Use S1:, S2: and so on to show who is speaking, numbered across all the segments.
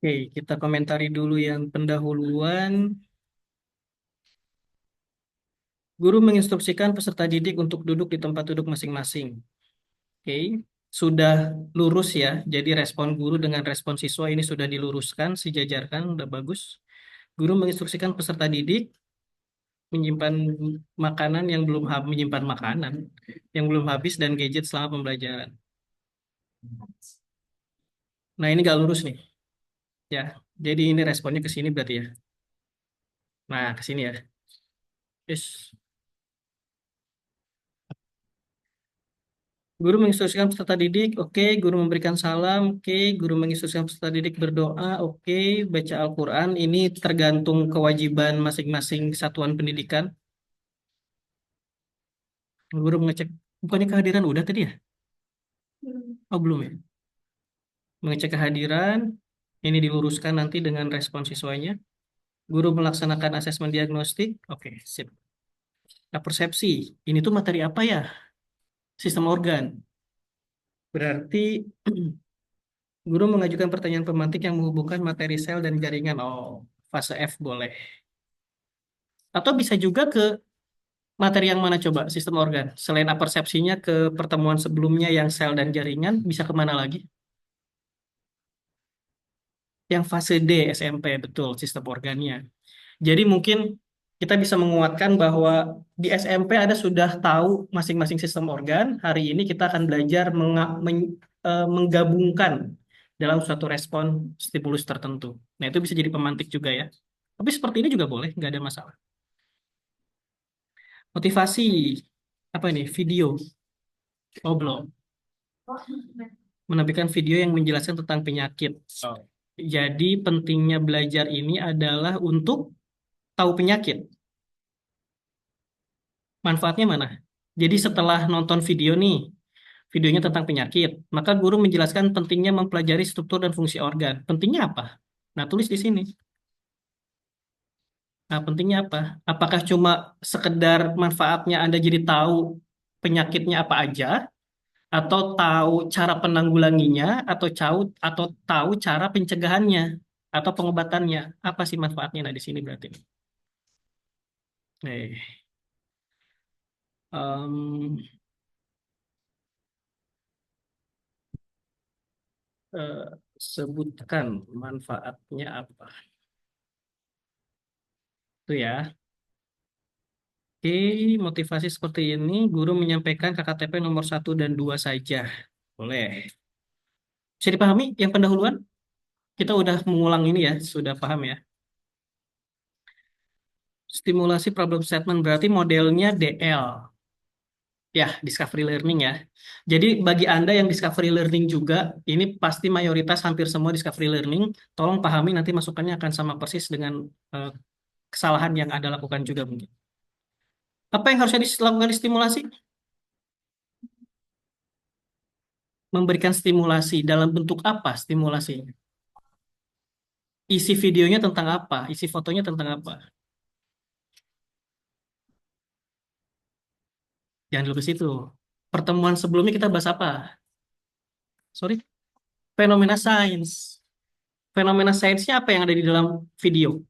S1: Oke, kita komentari dulu yang pendahuluan. Guru menginstruksikan peserta didik untuk duduk di tempat duduk masing-masing. Oke, sudah lurus ya. Jadi respon guru dengan respon siswa ini sudah diluruskan, sejajarkan, udah bagus. Guru menginstruksikan peserta didik menyimpan makanan yang belum habis, menyimpan makanan yang belum habis dan gadget selama pembelajaran. Nah, ini gak lurus nih, ya. Jadi ini responnya ke sini berarti ya. Nah, ke sini ya. Yes. Guru menginstruksikan peserta didik, oke. Guru memberikan salam, oke. Guru menginstruksikan peserta didik berdoa, oke. Baca Al-Quran, ini tergantung kewajiban masing-masing satuan pendidikan. Guru mengecek, bukannya kehadiran udah tadi ya? Oh, belum ya? Mengecek kehadiran, ini diluruskan nanti dengan respon siswanya. Guru melaksanakan asesmen diagnostik, oke, sip. Nah, persepsi, ini tuh materi apa ya? Sistem organ. Berarti guru mengajukan pertanyaan pemantik yang menghubungkan materi sel dan jaringan. Oh, fase F boleh. Atau bisa juga ke materi yang mana coba sistem organ. Selain apersepsinya ke pertemuan sebelumnya yang sel dan jaringan, bisa kemana lagi? Yang fase D SMP, betul, sistem organnya. Jadi mungkin kita bisa menguatkan bahwa di SMP ada sudah tahu masing-masing sistem organ. Hari ini kita akan belajar menggabungkan dalam suatu respon stimulus tertentu. Nah, itu bisa jadi pemantik juga ya. Tapi seperti ini juga boleh, nggak ada masalah. Motivasi, apa ini? Video. Oh, belum. Menampilkan video yang menjelaskan tentang penyakit. Oh. Jadi pentingnya belajar ini adalah untuk tahu penyakit. Manfaatnya mana? Jadi setelah nonton video nih, videonya tentang penyakit, maka guru menjelaskan pentingnya mempelajari struktur dan fungsi organ. Pentingnya apa? Nah, tulis di sini. Nah, pentingnya apa? Apakah cuma sekedar manfaatnya Anda jadi tahu penyakitnya apa aja, atau tahu cara penanggulanginya, atau tahu cara pencegahannya, atau pengobatannya? Apa sih manfaatnya? Nah, di sini berarti. Eh, em, eh, sebutkan manfaatnya apa? Itu ya. Oke, motivasi seperti ini, guru menyampaikan KKTP nomor 1 dan 2 saja. Boleh. Bisa dipahami yang pendahuluan? Kita udah mengulang ini ya, sudah paham ya. Stimulasi problem statement berarti modelnya DL. Ya, discovery learning ya. Jadi bagi Anda yang discovery learning juga, ini pasti mayoritas hampir semua discovery learning. Tolong pahami nanti masukannya akan sama persis dengan eh, kesalahan yang Anda lakukan juga mungkin. Apa yang harusnya dilakukan di stimulasi? Memberikan stimulasi dalam bentuk apa stimulasinya? Isi videonya tentang apa? Isi fotonya tentang apa? Jangan dulu ke situ. Pertemuan sebelumnya kita bahas apa? Sorry, fenomena sains. Fenomena sainsnya apa yang ada di dalam video?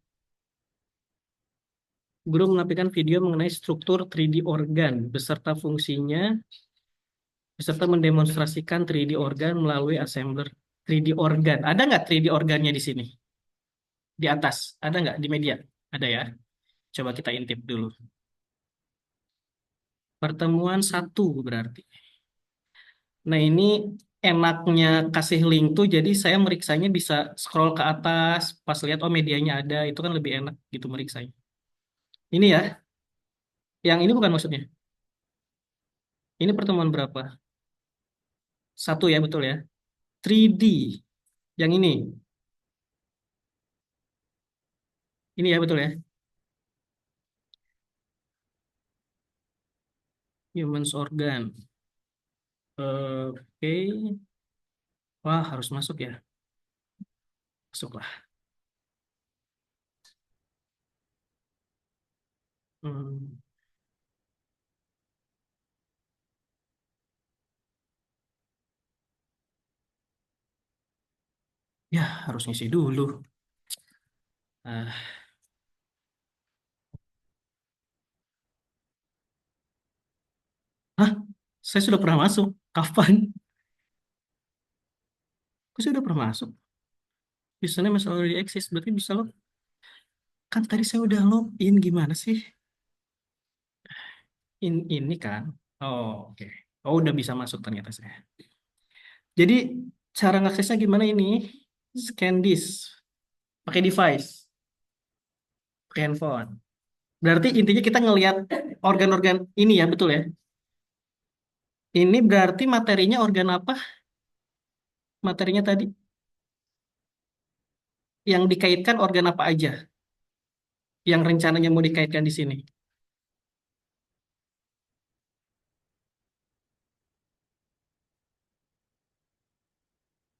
S1: Guru menampilkan video mengenai struktur 3D organ beserta fungsinya, beserta mendemonstrasikan 3D organ melalui assembler 3D organ. Ada nggak 3D organnya di sini? Di atas? Ada nggak di media? Ada ya? Coba kita intip dulu. Pertemuan satu berarti. Nah, ini enaknya kasih link tuh, jadi saya meriksanya bisa scroll ke atas, pas lihat oh medianya ada, itu kan lebih enak gitu meriksanya. Ini ya, yang ini bukan maksudnya. Ini pertemuan berapa? Satu ya, betul ya. 3D, yang ini. Ini ya, betul ya. Humans organ. Oke. Wah, harus masuk ya. Masuklah. Hmm. Ya, harus ngisi dulu. Ah, hah? Saya sudah pernah masuk. Kapan? Aku sudah pernah masuk. Username masih already exist. Berarti bisa log. Kan tadi saya udah login. Gimana sih? Ini kan. Oh, oke. Oh, udah bisa masuk ternyata saya. Jadi, cara ngaksesnya gimana ini? Scan disk. Pakai device. Pakai handphone. Berarti intinya kita ngelihat organ-organ ini ya, betul ya? Ini berarti materinya organ apa? Materinya tadi yang dikaitkan organ apa aja? Yang rencananya mau dikaitkan di sini.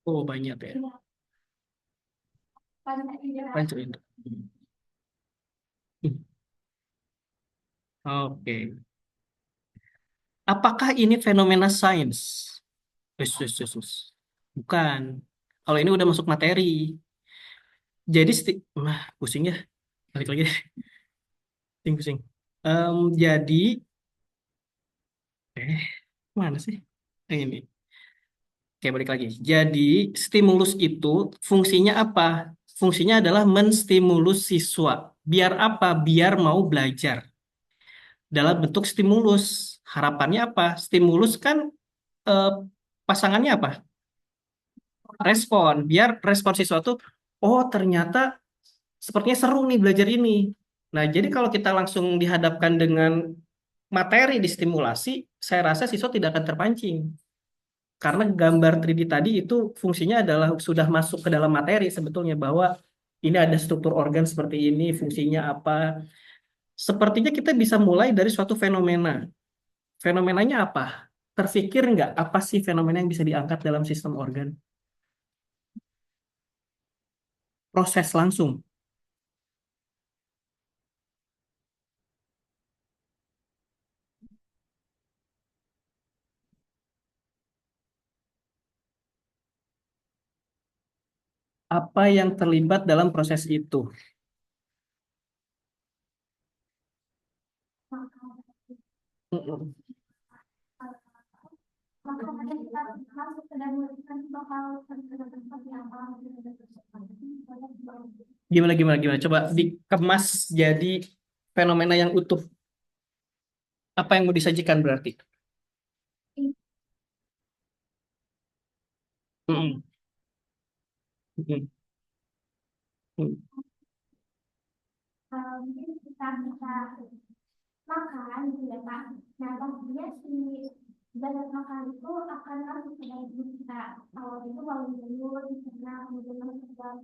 S1: Oh, banyak ya. Pancu indera. Hmm. Oke. Apakah ini fenomena sains? Yes, yes, yes, yes. Bukan. Kalau ini udah masuk materi. Jadi, pusing ya. Balik lagi deh. Pusing, pusing. Jadi, eh, mana sih? Yang ini. Oke, balik lagi. Jadi, stimulus itu fungsinya apa? Fungsinya adalah menstimulus siswa. Biar apa? Biar mau belajar. Dalam bentuk stimulus. Harapannya apa? Stimulus kan eh, pasangannya apa? Respon. Biar respon siswa tuh, oh ternyata sepertinya seru nih belajar ini. Nah, jadi kalau kita langsung dihadapkan dengan materi di stimulasi, saya rasa siswa tidak akan terpancing. Karena gambar 3D tadi itu fungsinya adalah sudah masuk ke dalam materi sebetulnya bahwa ini ada struktur organ seperti ini, fungsinya apa. Sepertinya kita bisa mulai dari suatu fenomena. Fenomenanya apa? Terfikir nggak apa sih fenomena yang bisa diangkat dalam sistem organ? Proses langsung. Apa yang terlibat dalam proses itu? Mm-mm. Gimana, gimana, gimana? Coba dikemas jadi fenomena yang utuh. Apa yang mau disajikan berarti? Mm-mm. Mm-mm. Mm.
S2: Mungkin kita bisa makan gitu ya Pak. Nah pastinya si zat makan itu akan masuk ke dalam tubuh kita. Awal itu bangun dulu dicerna, kemudian masuk ke dalam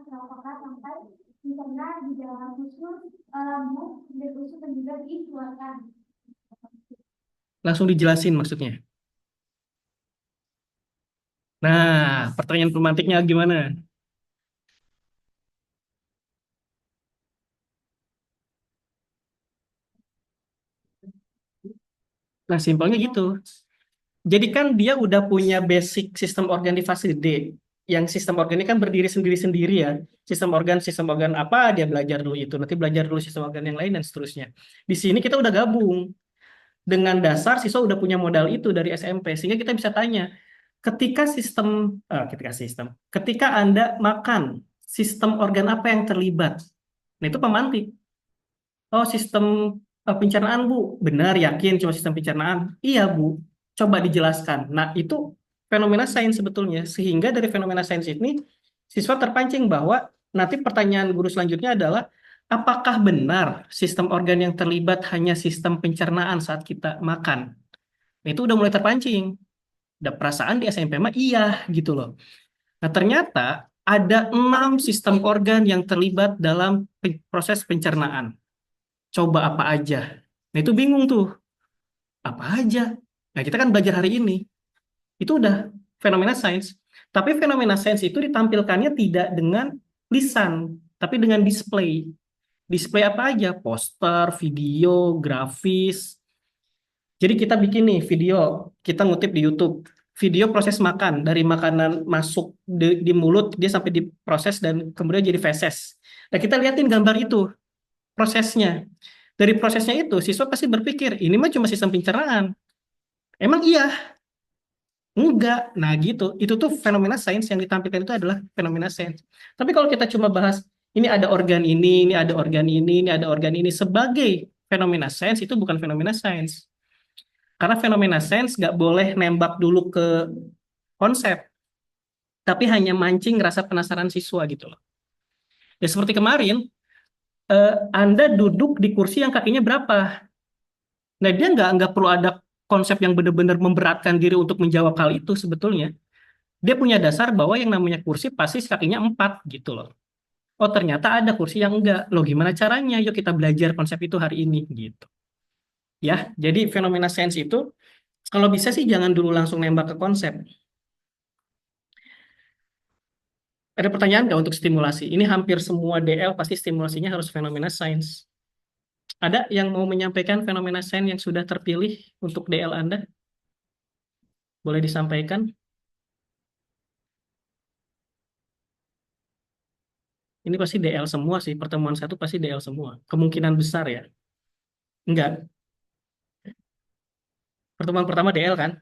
S2: kerongkongan sampai dicerna di dalam usus, lambung, dan usus dan juga dikeluarkan.
S1: Langsung dijelasin maksudnya. Nah, pertanyaan pemantiknya gimana? Nah, simpelnya gitu. Jadi kan dia udah punya basic sistem organ di fase D. Yang sistem organ ini kan berdiri sendiri-sendiri ya. Sistem organ apa, dia belajar dulu itu. Nanti belajar dulu sistem organ yang lain dan seterusnya. Di sini kita udah gabung. Dengan dasar siswa udah punya modal itu dari SMP. Sehingga kita bisa tanya, ketika Anda makan, sistem organ apa yang terlibat? Nah, itu pemantik. Oh, sistem pencernaan, Bu. Benar, yakin cuma sistem pencernaan? Iya, Bu. Coba dijelaskan. Nah, itu fenomena sains sebetulnya. Sehingga dari fenomena sains ini, siswa terpancing bahwa nanti pertanyaan guru selanjutnya adalah, apakah benar sistem organ yang terlibat hanya sistem pencernaan saat kita makan? Nah, itu udah mulai terpancing. Ada perasaan di SMP mah iya gitu loh. Nah, ternyata ada 6 sistem organ yang terlibat dalam proses pencernaan. Coba apa aja? Nah, itu bingung tuh. Apa aja? Nah, kita kan belajar hari ini. Itu udah fenomena sains. Tapi fenomena sains itu ditampilkannya tidak dengan lisan, tapi dengan display. Display apa aja? Poster, video, grafis. Jadi kita bikin nih video, kita ngutip di YouTube. video proses makan dari makanan masuk di mulut dia sampai diproses dan kemudian jadi feses. Nah, kita liatin gambar itu prosesnya. Dari prosesnya itu siswa pasti berpikir ini mah cuma sistem pencernaan. Emang iya? Enggak. Nah, gitu. Itu tuh fenomena sains yang ditampilkan itu adalah fenomena sains. Tapi kalau kita cuma bahas ini ada organ ini ada organ ini ada organ ini sebagai fenomena sains itu bukan fenomena sains. Karena fenomena sains nggak boleh nembak dulu ke konsep, tapi hanya mancing rasa penasaran siswa gitu loh. Ya seperti kemarin, Anda duduk di kursi yang kakinya berapa. Nah, dia nggak perlu ada konsep yang benar-benar memberatkan diri untuk menjawab hal itu sebetulnya. Dia punya dasar bahwa yang namanya kursi pasti kakinya 4 gitu loh. Oh ternyata ada kursi yang enggak. Loh gimana caranya? Yuk kita belajar konsep itu hari ini gitu. Ya, jadi fenomena sains itu kalau bisa sih jangan dulu langsung nembak ke konsep. Ada pertanyaan nggak untuk stimulasi? Ini hampir semua DL pasti stimulasinya harus fenomena sains. Ada yang mau menyampaikan fenomena sains yang sudah terpilih untuk DL Anda? Boleh disampaikan? Ini pasti DL semua sih. Pertemuan satu pasti DL semua. Kemungkinan besar ya. Enggak. Pertemuan pertama DL kan?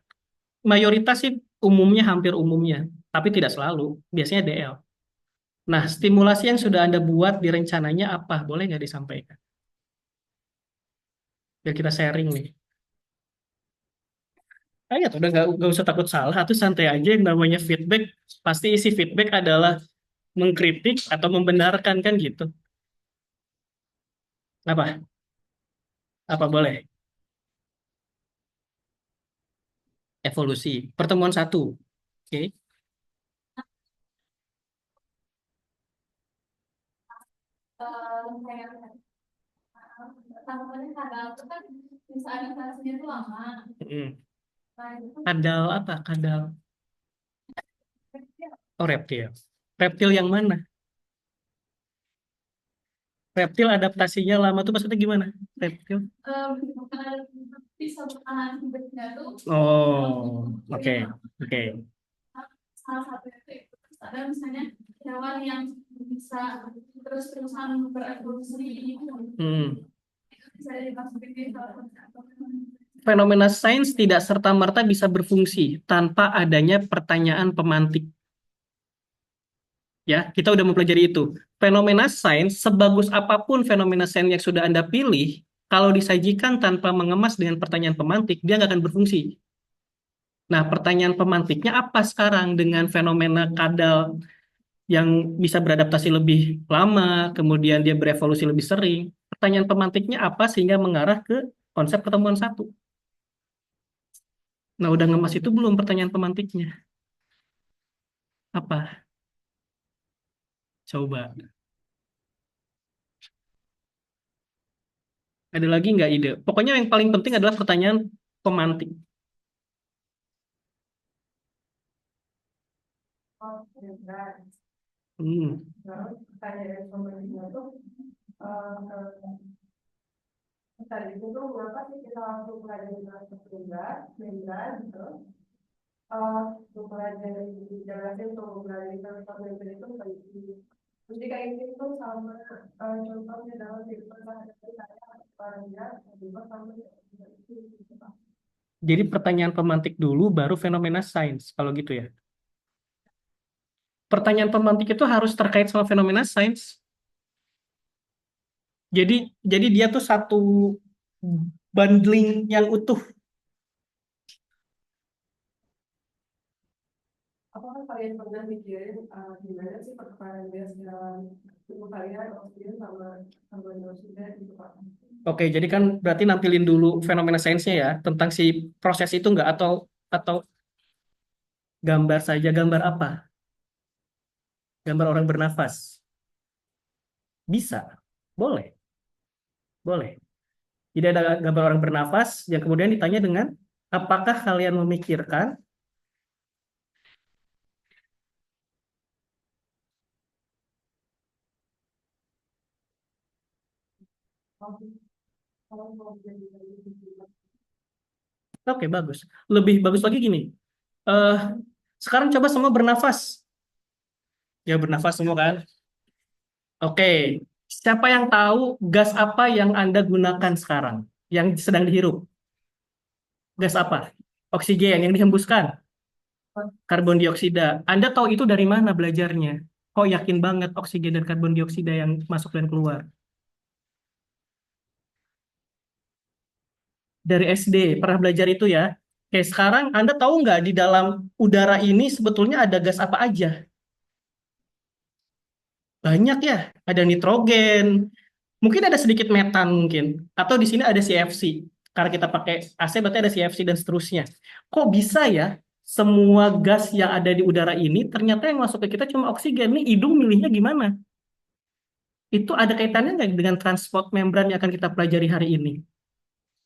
S1: Mayoritas sih umumnya hampir umumnya. Tapi tidak selalu. Biasanya DL. Nah, stimulasi yang sudah Anda buat di rencananya apa? Boleh nggak disampaikan? Biar kita sharing nih. Ah ya, udah nggak usah takut salah, atau santai aja yang namanya feedback. Pasti isi feedback adalah mengkritik atau membenarkan kan gitu. Apa? Apa boleh? Evolusi. Pertemuan satu. Oke.
S2: Kayak tanggapannya kadal itu kan bisa adaptasinya itu lama.
S1: Mm.
S2: Nah, itu
S1: Kadal apa? Kadal. Oh, reptil. Reptil yang mana? Reptil adaptasinya lama tuh maksudnya gimana? Reptil?
S2: bukan bisa bertahan hidupnya tuh
S1: Oh, oke. Oke.
S2: salah satu itu terus ada misalnya hewan yang bisa terus-terusan berevolusi itu
S1: Hmm.
S2: bisa dimasukin di salah satu
S1: Fenomena sains tidak serta-merta bisa berfungsi tanpa adanya pertanyaan pemantik. Ya, kita udah mempelajari itu. Fenomena sains, sebagus apapun fenomena sains yang sudah Anda pilih, kalau disajikan tanpa mengemas dengan pertanyaan pemantik, dia nggak akan berfungsi. Nah, pertanyaan pemantiknya apa sekarang dengan fenomena kadal yang bisa beradaptasi lebih lama, kemudian dia berevolusi lebih sering? Pertanyaan pemantiknya apa sehingga mengarah ke konsep pertemuan satu? Nah, udah ngemas itu belum pertanyaan pemantiknya? Apa? Coba. Ada lagi nggak ide? Pokoknya yang paling penting adalah pertanyaan pemantik. Hmm.
S2: pertanyaan pemerintah itu tadi itu tuh berapa sih kita langsung pelajari bahasa Sunda gitu pelajari jelasin tuh pelajari tentang itu penting. Jadi kayak gitu sama contohnya dalam kehidupan sehari-hari saya orangnya juga sama itu.
S1: Jadi pertanyaan pemantik dulu, baru fenomena sains, kalau gitu ya. Pertanyaan pemantik itu harus terkait sama fenomena sains. Jadi, jadi dia tuh satu bundling yang utuh.
S2: Apakah kalian pernah mikirin gimana sih perkembangan dia dalam tubuh kalian oksigen sama sama dosisnya gitu Pak?
S1: Oke, jadi kan berarti nampilin dulu fenomena sainsnya ya, tentang si proses itu nggak atau gambar saja, gambar apa? Gambar orang bernafas. Bisa, boleh, boleh. Jadi ada gambar orang bernafas yang kemudian ditanya dengan apakah kalian memikirkan. Oke, bagus. Lebih bagus lagi gini. Eh, sekarang coba semua bernafas. Ya bernafas semua kan? Oke. Siapa yang tahu gas apa yang Anda gunakan sekarang? Yang sedang dihirup? Gas apa? Oksigen yang dihembuskan. Karbon dioksida. Anda tahu itu dari mana belajarnya? Kok yakin banget oksigen dan karbon dioksida yang masuk dan keluar? Dari SD, pernah belajar itu ya? Oke, sekarang Anda tahu nggak di dalam udara ini sebetulnya ada gas apa aja? Banyak ya. Ada nitrogen, mungkin ada sedikit metan mungkin. Atau di sini ada CFC. Karena kita pakai AC berarti ada CFC dan seterusnya. Kok bisa ya semua gas yang ada di udara ini ternyata yang masuk ke kita cuma oksigen? Nih hidung milihnya gimana? Itu ada kaitannya nggak dengan transport membran yang akan kita pelajari hari ini?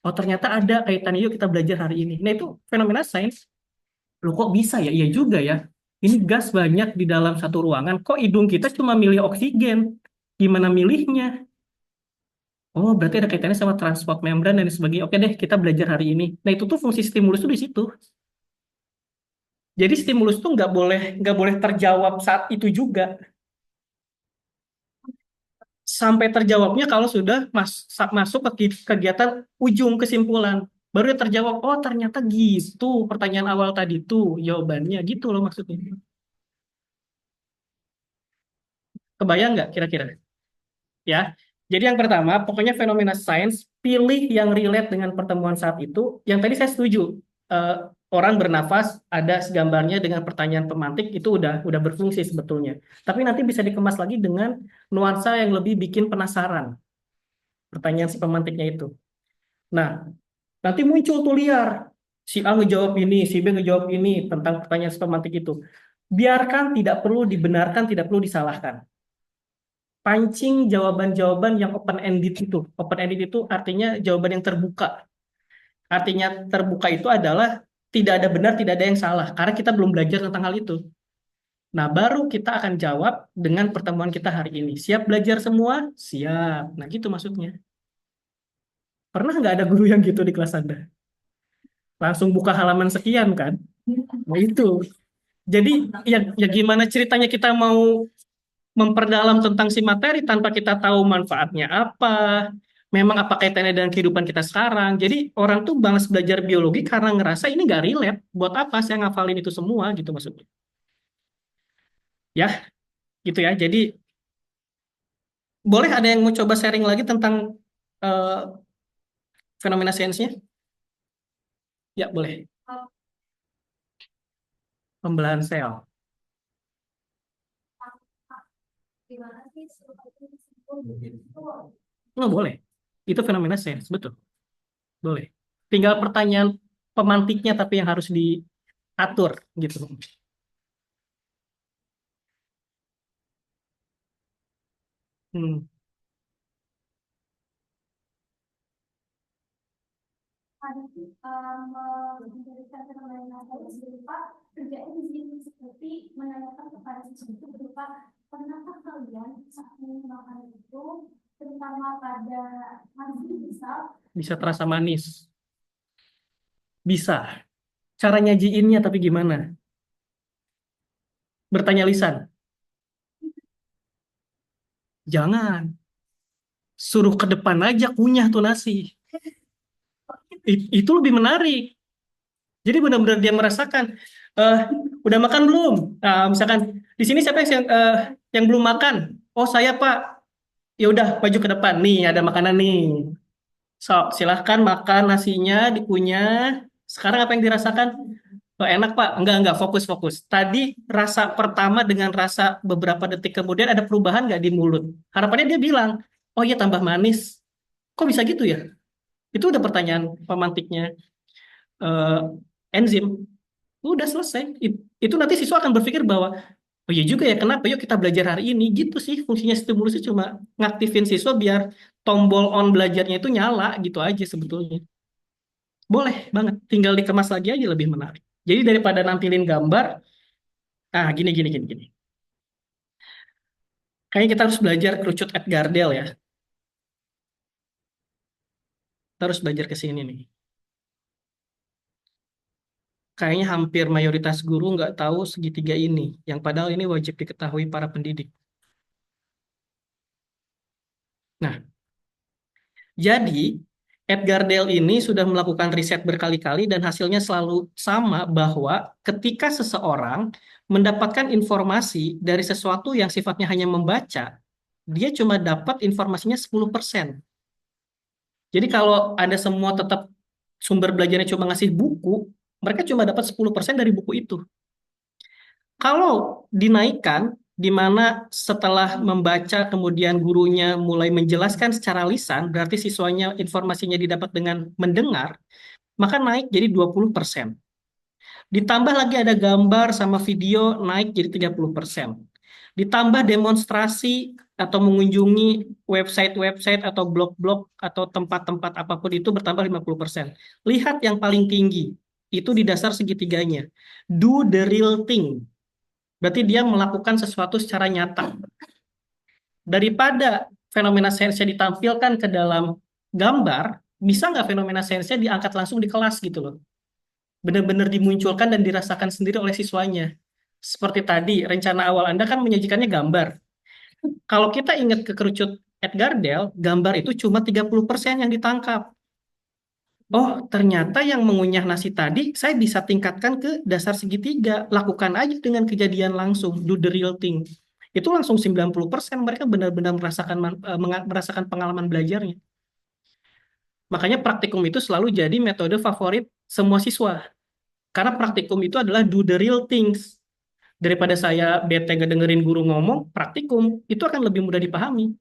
S1: Oh ternyata ada kaitannya, yuk kita belajar hari ini. Nah itu fenomena sains. Loh kok bisa ya? Iya juga ya. Ini gas banyak di dalam satu ruangan. Kok hidung kita cuma milih oksigen? Gimana milihnya? Oh, berarti ada kaitannya sama transport membran dan sebagainya. Oke deh, kita belajar hari ini. Nah, itu tuh fungsi stimulus tuh di situ. Jadi stimulus tuh nggak boleh terjawab saat itu juga. Sampai terjawabnya kalau sudah masuk ke kegiatan ujung kesimpulan. Baru dia terjawab, oh ternyata gitu pertanyaan awal tadi tuh jawabannya. Gitu loh maksudnya. Kebayang nggak kira-kira? Ya. Jadi yang pertama, pokoknya fenomena sains, pilih yang relate dengan pertemuan saat itu. Yang tadi saya setuju. Eh, orang bernafas, ada gambarnya dengan pertanyaan pemantik, itu udah berfungsi sebetulnya. Tapi nanti bisa dikemas lagi dengan nuansa yang lebih bikin penasaran. Pertanyaan si pemantiknya itu. Nah, nanti muncul tuh liar. Si A ngejawab ini, si B ngejawab ini tentang pertanyaan si pemantik itu. Biarkan, tidak perlu dibenarkan, tidak perlu disalahkan, pancing jawaban-jawaban yang open-ended itu. Open-ended itu artinya jawaban yang terbuka. Artinya terbuka itu adalah tidak ada benar, tidak ada yang salah. Karena kita belum belajar tentang hal itu. Nah, baru kita akan jawab dengan pertemuan kita hari ini. Siap belajar semua? Siap. Nah, gitu maksudnya. Pernah nggak ada guru yang gitu di kelas Anda? Langsung buka halaman sekian kan? Nah, itu. Jadi, ya gimana ceritanya kita mau memperdalam tentang si materi tanpa kita tahu manfaatnya apa, memang apa kaitannya dengan kehidupan kita sekarang. Jadi orang tuh balas belajar biologi karena ngerasa ini nggak relate. Buat apa saya ngafalin itu semua gitu maksudnya. Ya, gitu ya. Jadi boleh ada yang mau coba sharing lagi tentang eh, fenomena sainsnya? Ya, boleh. Pembelahan sel.
S2: Gimana sih supaya itu disebut?
S1: Nggak boleh. Itu fenomena sains, betul. Boleh. Tinggal pertanyaan pemantiknya tapi yang harus diatur gitu. Hmm.
S2: Ada memberikan fenomena sains berupa kerjaan di sini seperti menanyakan kepada sesuatu berupa pernahkah kalian saat makan itu terutama pada nasi misal
S1: Bisa terasa manis. Bisa. Cara nyajiinnya tapi gimana? Bertanya lisan. Jangan. Suruh ke depan aja kunyah tuh nasi. Itu lebih menarik. Jadi benar-benar dia merasakan, eh udah makan belum? Nah, misalkan di sini siapa yang belum makan? Oh saya Pak. Ya udah maju ke depan. Nih ada makanan nih. Sok silahkan makan nasinya dikunyah. Sekarang apa yang dirasakan? Oh, enak Pak. Enggak, fokus, fokus. Tadi rasa pertama dengan rasa beberapa detik kemudian ada perubahan nggak di mulut? Harapannya dia bilang, oh iya tambah manis. Kok bisa gitu ya? Itu udah pertanyaan pemantiknya eh, enzim. Udah selesai. Itu nanti siswa akan berpikir bahwa, oh iya juga ya, kenapa? Yuk kita belajar hari ini. Gitu sih, fungsinya stimulus itu cuma ngaktifin siswa biar tombol on belajarnya itu nyala gitu aja sebetulnya. Boleh banget, tinggal dikemas lagi aja lebih menarik. Jadi daripada nampilin gambar, ah gini, gini, gini, gini. Kayaknya kita harus belajar kerucut at Gardel ya. Kita harus belajar ke sini nih. Kayaknya hampir mayoritas guru nggak tahu segitiga ini, yang padahal ini wajib diketahui para pendidik. Nah, jadi Edgar Dale ini sudah melakukan riset berkali-kali dan hasilnya selalu sama bahwa ketika seseorang mendapatkan informasi dari sesuatu yang sifatnya hanya membaca, dia cuma dapat informasinya 10%. Jadi kalau ada semua tetap sumber belajarnya cuma ngasih buku, mereka cuma dapat 10% dari buku itu. Kalau dinaikkan, di mana setelah membaca kemudian gurunya mulai menjelaskan secara lisan, berarti siswanya informasinya didapat dengan mendengar, maka naik jadi 20%. Ditambah lagi ada gambar sama video naik jadi 30%. Ditambah demonstrasi atau mengunjungi website-website atau blog-blog atau tempat-tempat apapun itu bertambah 50%. Lihat yang paling tinggi, itu di dasar segitiganya. Do the real thing. Berarti dia melakukan sesuatu secara nyata. Daripada fenomena sainsnya ditampilkan ke dalam gambar, bisa nggak fenomena sainsnya diangkat langsung di kelas gitu loh. Benar-benar dimunculkan dan dirasakan sendiri oleh siswanya. Seperti tadi, rencana awal Anda kan menyajikannya gambar. Kalau kita ingat ke kerucut Edgar Dale, gambar itu cuma 30% yang ditangkap. Oh, ternyata yang mengunyah nasi tadi, saya bisa tingkatkan ke dasar segitiga. Lakukan aja dengan kejadian langsung, do the real thing. Itu langsung 90% mereka benar-benar merasakan merasakan pengalaman belajarnya. Makanya praktikum itu selalu jadi metode favorit semua siswa. Karena praktikum itu adalah do the real things. Daripada saya bete gak dengerin guru ngomong, praktikum itu akan lebih mudah dipahami.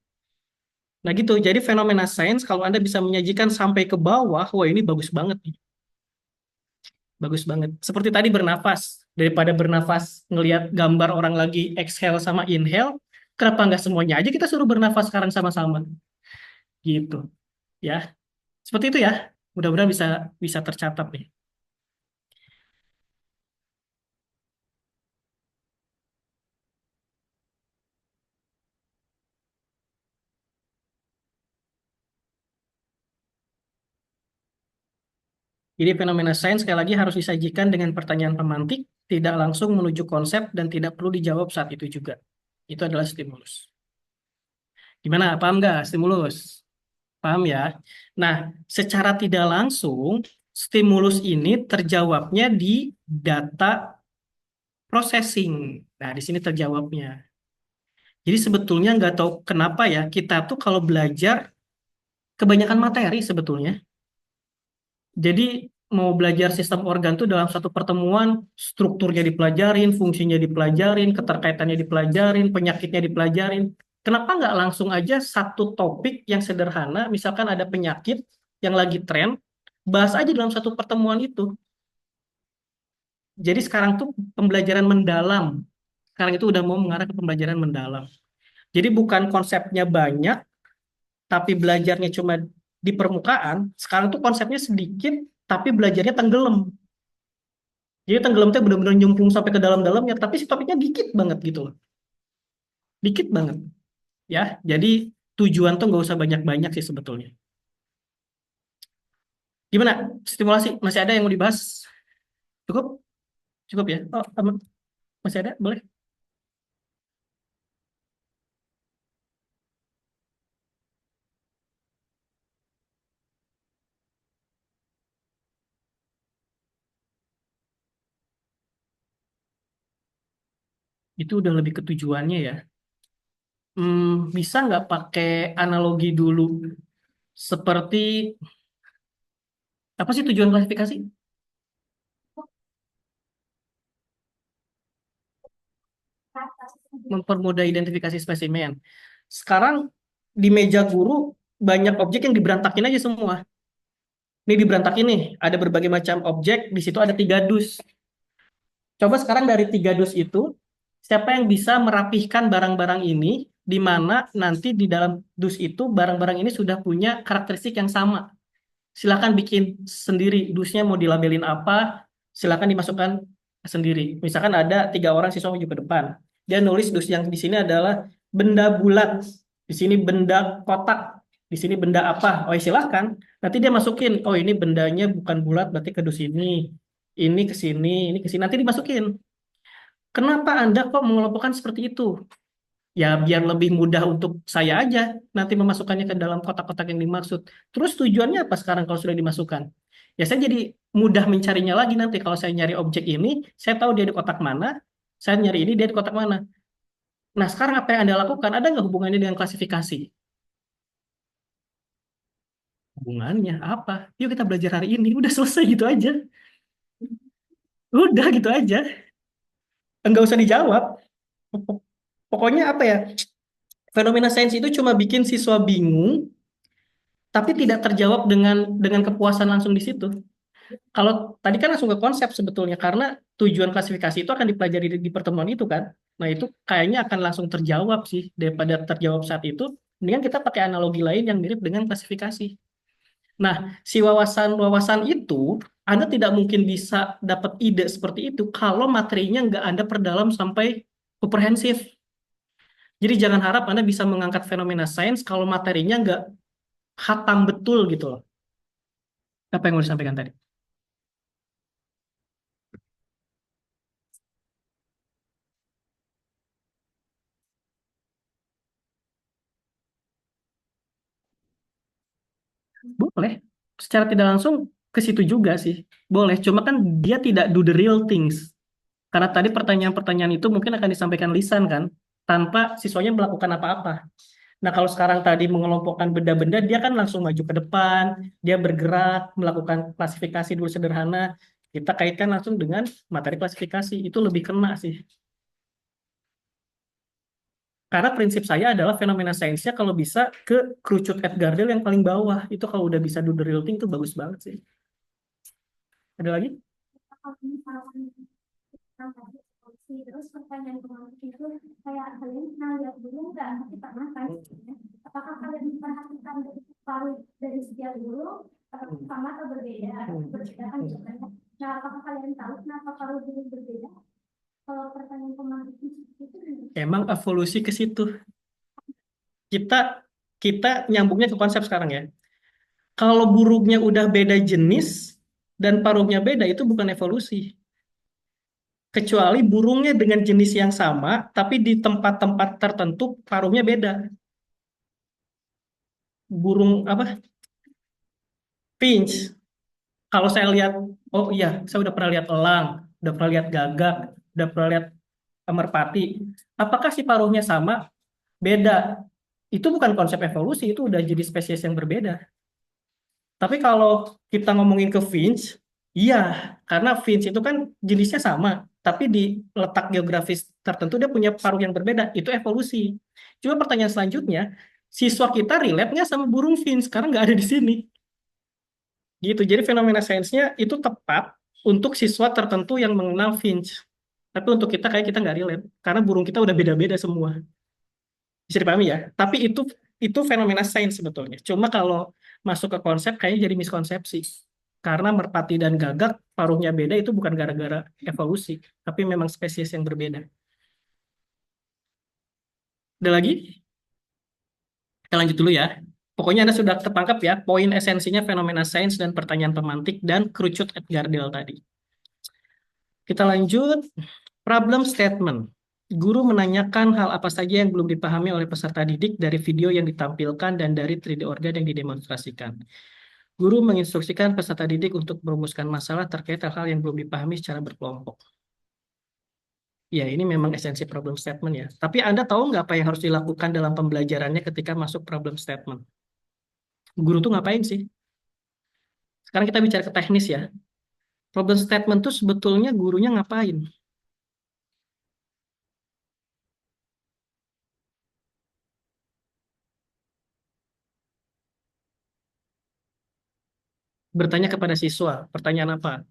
S1: Nah gitu, jadi fenomena sains kalau Anda bisa menyajikan sampai ke bawah, wah ini bagus banget nih. Bagus banget. Seperti tadi bernafas. Daripada bernafas ngelihat gambar orang lagi exhale sama inhale, kenapa nggak semuanya aja kita suruh bernafas sekarang sama-sama? Gitu. Ya, seperti itu ya. Mudah-mudahan bisa bisa tercatat nih. Jadi fenomena sains sekali lagi harus disajikan dengan pertanyaan pemantik, tidak langsung menuju konsep dan tidak perlu dijawab saat itu juga. Itu adalah stimulus. Gimana? Paham nggak stimulus? Paham ya? Nah, secara tidak langsung, stimulus ini terjawabnya di data processing. Nah, di sini terjawabnya. Jadi sebetulnya nggak tahu kenapa ya, kita tuh kalau belajar kebanyakan materi sebetulnya. Jadi mau belajar sistem organ tuh dalam satu pertemuan, strukturnya dipelajarin, fungsinya dipelajarin, keterkaitannya dipelajarin, penyakitnya dipelajarin. Kenapa nggak langsung aja satu topik yang sederhana, misalkan ada penyakit yang lagi tren, bahas aja dalam satu pertemuan itu. Jadi sekarang tuh pembelajaran mendalam. Sekarang itu udah mau mengarah ke pembelajaran mendalam. Jadi bukan konsepnya banyak, tapi belajarnya cuma di permukaan. Sekarang tuh konsepnya sedikit, tapi belajarnya tenggelam. Jadi tenggelam tuh benar-benar nyemplung sampai ke dalam-dalamnya, tapi si topiknya dikit banget gitu loh. Dikit banget. Ya, jadi tujuan tuh nggak usah banyak-banyak sih sebetulnya. Gimana? Stimulasi? Masih ada yang mau dibahas? Cukup? Cukup ya? Oh, aman. Masih ada? Boleh? Itu udah lebih ke tujuannya ya. Bisa nggak pakai analogi dulu? Seperti, apa sih tujuan klasifikasi? Mempermudah identifikasi spesimen. Sekarang di meja guru banyak objek yang diberantakin aja semua. Ini diberantakin nih, ada berbagai macam objek, di situ ada 3 dus. Coba sekarang dari 3 dus itu, siapa yang bisa merapihkan barang-barang ini, di mana nanti di dalam dus itu barang-barang ini sudah punya karakteristik yang sama. Silakan bikin sendiri dusnya mau dilabelin apa, silakan dimasukkan sendiri. Misalkan ada 3 orang siswa maju ke depan, dia nulis dus yang di sini adalah benda bulat, di sini benda kotak, di sini benda apa. Oh ya silahkan, nanti dia masukin, oh ini bendanya bukan bulat berarti ke dus ini. ini ke sini, nanti dimasukin. Kenapa Anda kok mengelompokkan seperti itu? Ya, biar lebih mudah untuk saya aja nanti memasukkannya ke dalam kotak-kotak yang dimaksud. Terus tujuannya apa sekarang kalau sudah dimasukkan? Ya, saya jadi mudah mencarinya lagi nanti. Kalau saya nyari objek ini, saya tahu dia di kotak mana, saya nyari ini, dia di kotak mana. Nah, sekarang apa yang Anda lakukan? Ada nggak hubungannya dengan klasifikasi? Hubungannya apa? Yuk kita belajar hari ini. Udah selesai gitu aja. Udah gitu aja. Enggak usah dijawab. Pokoknya apa ya? Fenomena sains itu cuma bikin siswa bingung, tapi tidak terjawab dengan kepuasan langsung di situ. Kalau tadi kan langsung ke konsep sebetulnya, karena tujuan klasifikasi itu akan dipelajari di pertemuan itu kan. Nah itu kayaknya akan langsung terjawab sih, daripada terjawab saat itu. Mendingan kita pakai analogi lain yang mirip dengan klasifikasi. Nah, si wawasan-wawasan itu, Anda tidak mungkin bisa dapat ide seperti itu kalau materinya nggak Anda perdalam sampai komprehensif. Jadi jangan harap Anda bisa mengangkat fenomena sains kalau materinya nggak hatam betul gitu loh. Apa yang mau disampaikan tadi? Boleh. Secara tidak langsung ke situ juga sih. Boleh. Cuma kan dia tidak do the real things. Karena tadi pertanyaan-pertanyaan itu mungkin akan disampaikan lisan kan, tanpa siswanya melakukan apa-apa. Nah, kalau sekarang tadi mengelompokkan benda-benda, dia kan langsung maju ke depan, dia bergerak, melakukan klasifikasi dulu sederhana. Kita kaitkan langsung dengan materi klasifikasi. Itu lebih kena sih. Karena prinsip saya adalah fenomena sainsnya kalau bisa ke kerucut Edgar Deal yang paling bawah. Itu kalau udah bisa do the real thing itu bagus banget sih. Ada lagi?
S2: Kalau misalkan kita tadi solusi, terus pertanyaan kemarin itu kayak kalian pernah lihat dulu nggak? Tapi pernah kan? Apakah kalian memperhatikan dari sejak dulu sama atau berbeda? Berbeda kan jawabannya. Nah, apakah kalian tahu kenapa kalau dulu berbeda? Kalau pertanyaan kemarin itu
S1: Emang evolusi ke situ. Kita kita nyambungnya ke konsep sekarang ya. Kalau burungnya udah beda jenis dan paruhnya beda, itu bukan evolusi. Kecuali burungnya dengan jenis yang sama, tapi di tempat-tempat tertentu paruhnya beda. Burung apa? Finch. Kalau saya lihat, oh iya, saya udah pernah lihat elang, udah pernah lihat gagak, udah pernah lihat merpati. Apakah si paruhnya sama? Beda. Itu bukan konsep evolusi, itu udah jadi spesies yang berbeda. Tapi kalau kita ngomongin ke Finch, iya, karena Finch itu kan jenisnya sama, tapi di letak geografis tertentu dia punya paruh yang berbeda. Itu evolusi. Cuma pertanyaan selanjutnya, siswa kita relate nggak sama burung Finch? Karena nggak ada di sini. Gitu. Jadi fenomena sainsnya itu tepat untuk siswa tertentu yang mengenal Finch. Tapi untuk kita kayak kita nggak relate, karena burung kita udah beda-beda semua. Bisa dipahami ya? Tapi itu fenomena sains sebetulnya. Cuma kalau masuk ke konsep kayaknya jadi miskonsepsi. Karena merpati dan gagak paruhnya beda itu bukan gara-gara evolusi, tapi memang spesies yang berbeda. Ada lagi? Kita lanjut dulu ya. Pokoknya Anda sudah tertangkap ya, poin esensinya fenomena sains dan pertanyaan pemantik dan kerucut Edgar Deal tadi. Kita lanjut, problem statement. Guru menanyakan hal apa saja yang belum dipahami oleh peserta didik dari video yang ditampilkan dan dari 3D organ yang didemonstrasikan. Guru menginstruksikan peserta didik untuk merumuskan masalah terkait hal-hal yang belum dipahami secara berkelompok. Ya, ini memang esensi problem statement ya. Tapi Anda tahu nggak apa yang harus dilakukan dalam pembelajarannya ketika masuk problem statement? Guru tuh ngapain sih? Sekarang kita bicara ke teknis ya. Problem statement tuh sebetulnya gurunya ngapain? Bertanya kepada siswa. Pertanyaan apa?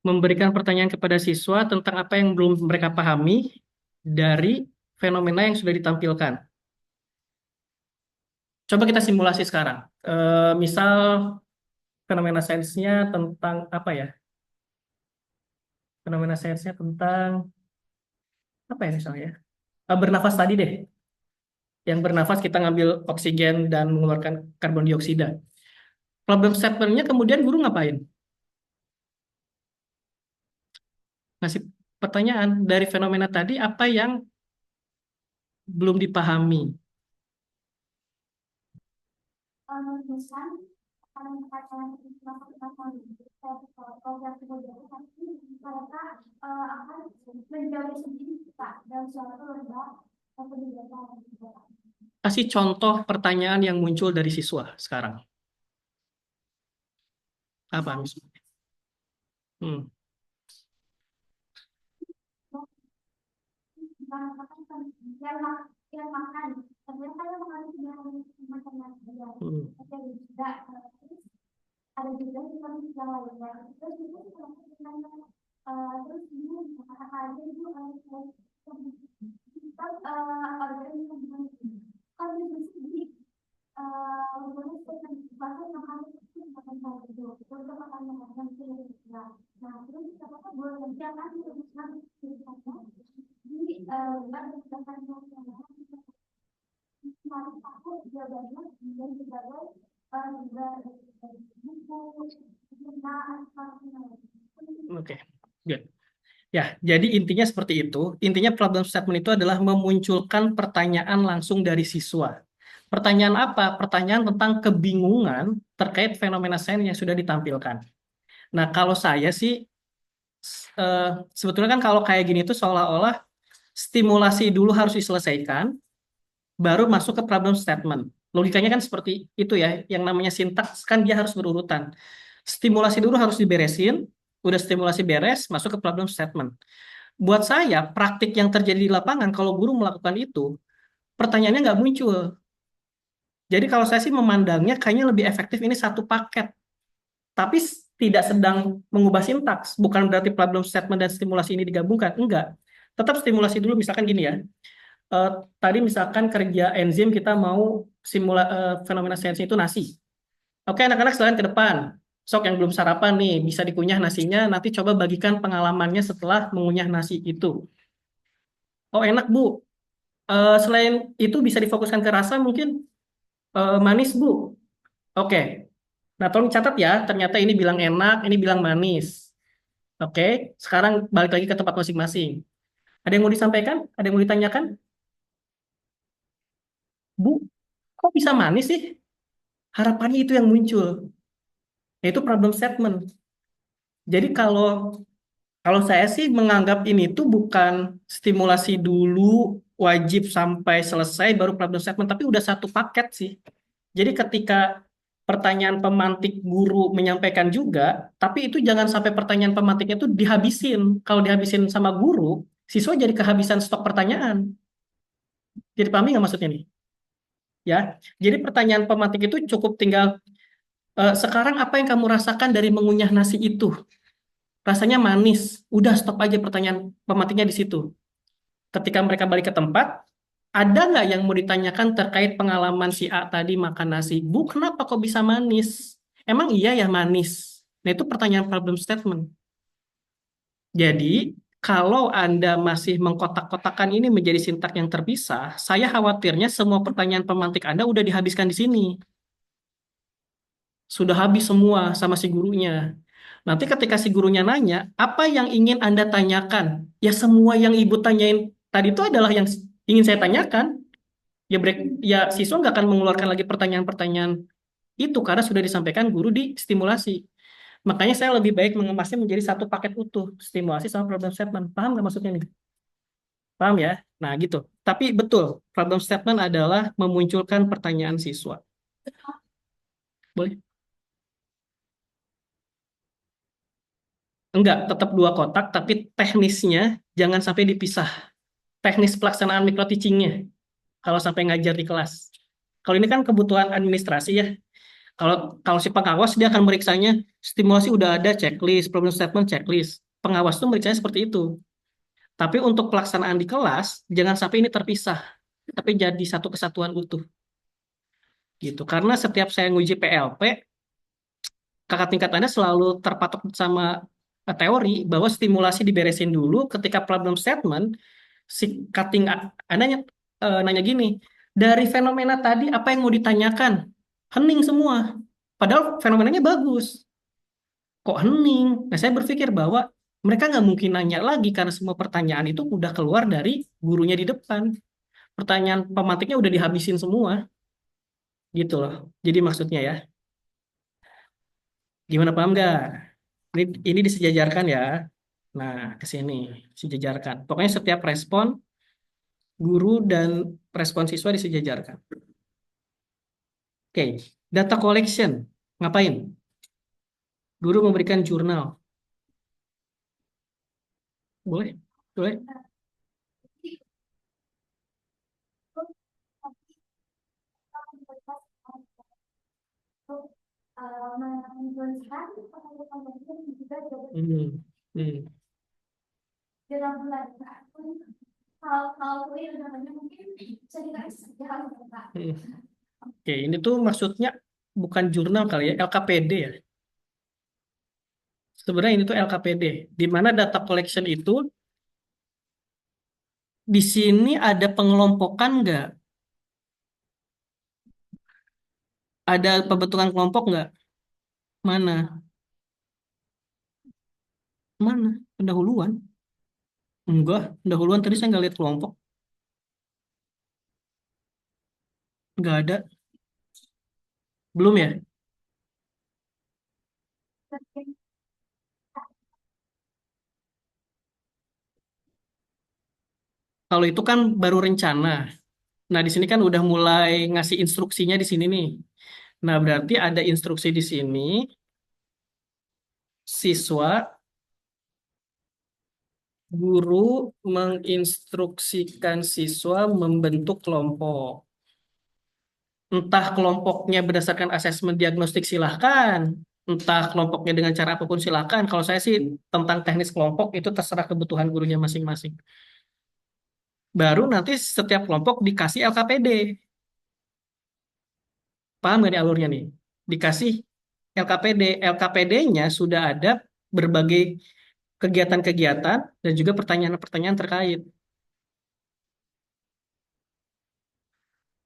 S1: Memberikan pertanyaan kepada siswa tentang apa yang belum mereka pahami dari fenomena yang sudah ditampilkan. Coba kita simulasi sekarang. Misal fenomena sainsnya tentang apa ya? Fenomena sainsnya tentang apa ya misalnya? Bernafas tadi deh. Yang bernafas kita ngambil oksigen dan mengeluarkan karbon dioksida. Problem statement-nya kemudian guru ngapain? Ngasih pertanyaan dari fenomena tadi apa yang belum dipahami.
S2: Misal akan kata program kemudian nanti mereka akan menjauhi sendiri kita dan suatu lembah pendidikan.
S1: Kasih contoh pertanyaan yang muncul dari siswa sekarang. Apa misalnya? Hmm.
S2: Yang makan ternyata yang makan tidak makan dia
S1: Hmm.
S2: ada juga ada juga yang lainnya terus itu terus ini apa aja itu kita organisasi organisasi bahkan makan itu makan itu untuk makan itu nah terus apa boleh jangan di aku jawabannya dan sebagai buku
S1: Oke, good. Ya, jadi intinya seperti itu. Intinya problem statement itu adalah memunculkan pertanyaan langsung dari siswa. Pertanyaan apa? Pertanyaan tentang kebingungan terkait fenomena sains yang sudah ditampilkan. Nah, kalau saya sih eh, sebetulnya kan kalau kayak gini tuh seolah-olah stimulasi dulu harus diselesaikan, baru masuk ke problem statement. Logikanya kan seperti itu ya. Yang namanya sintaks kan dia harus berurutan. Stimulasi dulu harus diberesin, udah stimulasi beres, masuk ke problem statement. Buat saya, praktik yang terjadi di lapangan, kalau guru melakukan itu, pertanyaannya nggak muncul. Jadi kalau saya sih memandangnya kayaknya lebih efektif ini satu paket. Tapi tidak sedang mengubah sintaks. Bukan berarti problem statement dan stimulasi ini digabungkan. Enggak. Tetap stimulasi dulu, misalkan gini ya. Eh, Tadi misalkan kerja enzim kita mau fenomena sains itu nasi. Oke, anak-anak sekalian ke depan. Sok yang belum sarapan nih, bisa dikunyah nasinya. Nanti coba bagikan pengalamannya setelah mengunyah nasi itu. Oh enak Bu. Selain itu bisa difokuskan ke rasa mungkin manis Bu. Oke. Nah tolong catat ya. Ternyata ini bilang enak, ini bilang manis. Oke. Sekarang balik lagi ke tempat masing-masing. Ada yang mau disampaikan? Ada yang mau ditanyakan? Bu, kok bisa manis sih? Harapannya itu yang muncul. Yaitu problem statement. Jadi kalau saya sih menganggap ini tuh bukan stimulasi dulu wajib sampai selesai baru problem statement, tapi udah satu paket sih. Jadi ketika pertanyaan pemantik guru menyampaikan juga, tapi itu jangan sampai pertanyaan pemantiknya itu dihabisin. Kalau dihabisin sama guru, siswa jadi kehabisan stok pertanyaan. Jadi pahami nggak maksudnya nih? Ya, jadi pertanyaan pemantik itu cukup tinggal sekarang apa yang kamu rasakan dari mengunyah nasi itu? Rasanya manis. Udah stop aja pertanyaan pemantiknya di situ. Ketika mereka balik ke tempat, ada nggak yang mau ditanyakan terkait pengalaman si A tadi makan nasi? Bu, kenapa kok bisa manis? Emang iya ya manis? Nah, itu pertanyaan problem statement. Jadi, kalau Anda masih mengkotak-kotakan ini menjadi sintak yang terpisah, saya khawatirnya semua pertanyaan pemantik Anda udah dihabiskan di sini. Sudah habis semua sama si gurunya. Nanti ketika si gurunya nanya, apa yang ingin Anda tanyakan? Ya semua yang Ibu tanyain tadi itu adalah yang ingin saya tanyakan. Ya siswa nggak akan mengeluarkan lagi pertanyaan-pertanyaan itu karena sudah disampaikan guru di stimulasi. Makanya saya lebih baik mengemasnya menjadi satu paket utuh, stimulasi sama problem statement. Paham nggak maksudnya nih? Paham ya? Nah gitu. Tapi betul, problem statement adalah memunculkan pertanyaan siswa. Boleh? Enggak, tetap dua kotak, tapi teknisnya jangan sampai dipisah. Teknis pelaksanaan micro teachingnya kalau sampai ngajar di kelas. Kalau ini kan kebutuhan administrasi ya. Kalau kalau si pengawas dia akan meriksanya stimulasi udah ada checklist, problem statement checklist. Pengawas tuh meriksanya seperti itu. Tapi untuk pelaksanaan di kelas jangan sampai ini terpisah, tapi jadi satu kesatuan utuh gitu. Karena setiap saya nguji PLP, kakak tingkat Anda selalu terpatok sama teori bahwa stimulasi diberesin dulu ketika problem statement Si cutting Anda nanya gini, dari fenomena tadi apa yang mau ditanyakan? Hening semua. Padahal fenomenanya bagus. Kok hening? Nah, saya berpikir bahwa mereka nggak mungkin nanya lagi karena semua pertanyaan itu udah keluar dari gurunya di depan. Pertanyaan pemantiknya udah dihabisin semua, gitu loh. Jadi maksudnya ya, gimana paham nggak? Ini disejajarkan ya. Nah, ke sini disejajarkan. Pokoknya setiap respon guru dan respon siswa disejajarkan. Oke, data collection. Ngapain? Guru memberikan jurnal. Boleh? Boleh?
S2: Menuliskan pertanyaan juga jadi
S1: Hmm. Hmm.
S2: dalam belajar pun kalau kuliah namanya mungkin bisa dikasih jalan Kak.
S1: Hmm. Oke, ini tuh maksudnya bukan jurnal kali ya, LKPD ya. Sebenarnya ini tuh LKPD, di mana data collection itu di sini ada pengelompokan nggak? Ada pembentukan kelompok nggak? Mana? Mana? Pendahuluan? Enggak, pendahuluan tadi saya nggak lihat kelompok. Nggak ada. Belum ya? Kalau itu kan baru rencana. Nah, di sini kan udah mulai ngasih instruksinya di sini nih. Nah, berarti ada instruksi di sini, siswa, guru menginstruksikan siswa membentuk kelompok. Entah kelompoknya berdasarkan asesmen diagnostik silahkan, entah kelompoknya dengan cara apapun silahkan. Kalau saya sih tentang teknis kelompok itu terserah kebutuhan gurunya masing-masing. Baru nanti setiap kelompok dikasih LKPD. Paham nggak nih alurnya nih? Dikasih LKPD. LKPD-nya sudah ada berbagai kegiatan-kegiatan dan juga pertanyaan-pertanyaan terkait.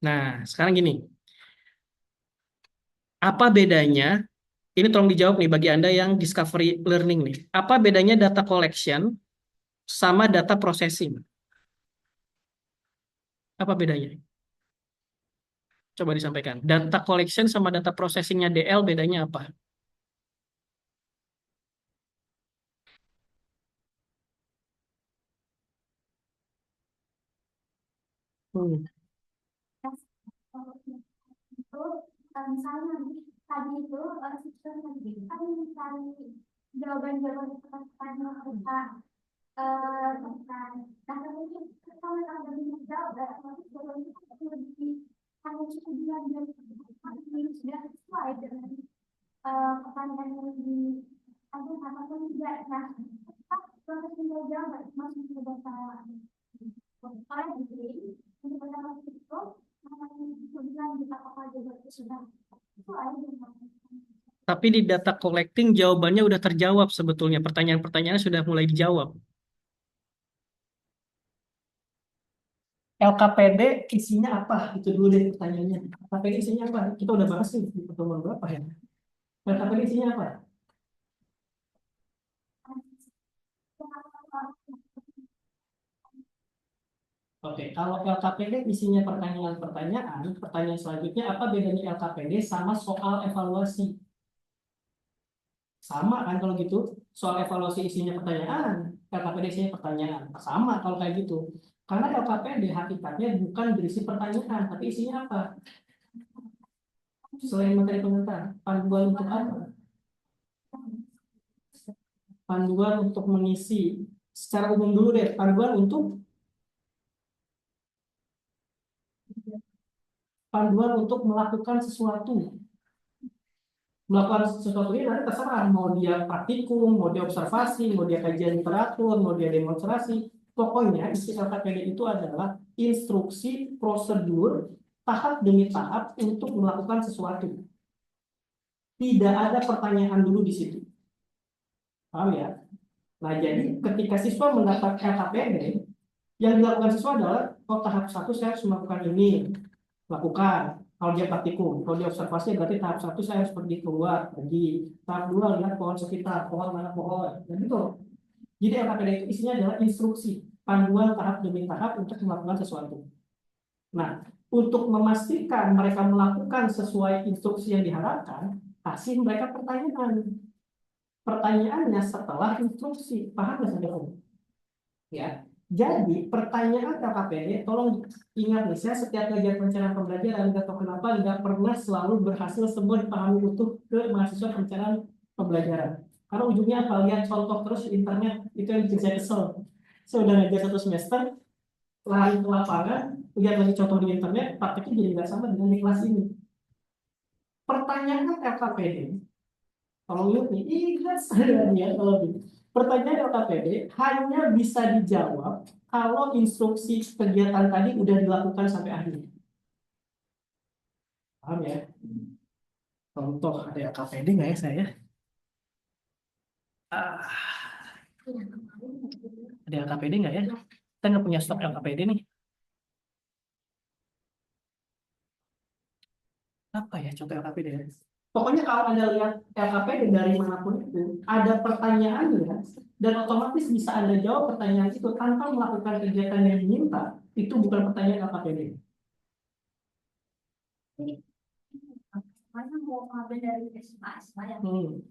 S1: Nah, sekarang gini, apa bedanya? Ini tolong dijawab nih bagi Anda yang discovery learning nih. Apa bedanya data collection sama data processing? Apa bedanya? Coba disampaikan. Data collection sama data processingnya DL bedanya apa? Hmm.
S2: Itu misalnya nanti tadi itu sistem tadi kan mencari jawaban-jawaban pertanyaan kita bukan karena mungkin kalau lebih jauh tapi jawaban itu lebih hanya cukup bilang dan ini sudah sesuai dengan pertanyaan yang di ada apapun tidak nah proses menjawab masih tidak salah kalau di untuk pertama itu bilang apakah jawaban itu sudah sesuai dengan
S1: Tapi di data collecting jawabannya udah terjawab sebetulnya. Pertanyaan-pertanyaannya sudah mulai dijawab. LKPD isinya apa? Itu dulu deh pertanyaannya. LKPD isinya apa? Kita udah bahas nih di pertemuan berapa ya? LKPD isinya apa? Oke, kalau LKPD isinya pertanyaan-pertanyaan, pertanyaan selanjutnya apa bedanya LKPD sama soal evaluasi? Sama kan kalau gitu? Soal evaluasi isinya pertanyaan, LKPD isinya pertanyaan. Sama kalau kayak gitu. Karena LKPD hakikatnya bukan berisi pertanyaan, tapi isinya apa? Selain materi komentar, panduan untuk apa? Panduan untuk mengisi. Secara umum dulu deh, panduan untuk melakukan sesuatu. Melakukan sesuatu ini nanti terserah mau dia praktikum, mau dia observasi, mau dia kajian literatur, mau dia demonstrasi. Pokoknya isi LKPD itu adalah instruksi prosedur tahap demi tahap untuk melakukan sesuatu. Tidak ada pertanyaan dulu di situ. Paham ya? Nah, jadi ketika siswa mendapat LKPD, Yang dilakukan siswa adalah, oh tahap 1 saya harus melakukan ini, lakukan. Kalau dia praktikum, kalau dia observasi berarti tahap 1 saya harus pergi keluar, pergi. Tahap 2 lihat pohon sekitar, pohon mana pohon, dan gitu. Jadi LKPD itu isinya adalah instruksi, panduan tahap demi tahap untuk melakukan sesuatu. Nah, untuk memastikan mereka melakukan sesuai instruksi yang diharapkan, kasih mereka pertanyaan. Pertanyaannya setelah instruksi, paham nggak sampai sini? Ya, jadi pertanyaan KKPD, tolong ingat nih, saya setiap ngajar perencanaan pembelajaran, nggak tahu kenapa nggak pernah selalu berhasil semua dipahami utuh ke mahasiswa perencanaan pembelajaran. Karena ujungnya apa? Lihat contoh terus di internet, itu yang bikin saya kesel. Saya udah ngajar 1 semester, lari ke lapangan, lihat lagi contoh di internet, prakteknya jadi nggak sama dengan di kelas ini. Pertanyaan LKPD, kalau lihat nih, ingat saya ya kalau gitu. Pertanyaan LKPD hanya bisa dijawab kalau instruksi kegiatan tadi udah dilakukan sampai akhir. Paham ya? Contoh ada LKPD nggak ya saya? Ah, ada LKPD nggak ya? Kita nggak punya stok LKPD nih. Apa ya contoh LKPD ya? Pokoknya kalau Anda lihat LKPD dari manapun itu, ada pertanyaannya, dan otomatis bisa Anda jawab pertanyaan itu tanpa melakukan kegiatan yang diminta. Itu bukan pertanyaan LKPD.
S2: Karena mau ngambil dari SMA SMA yang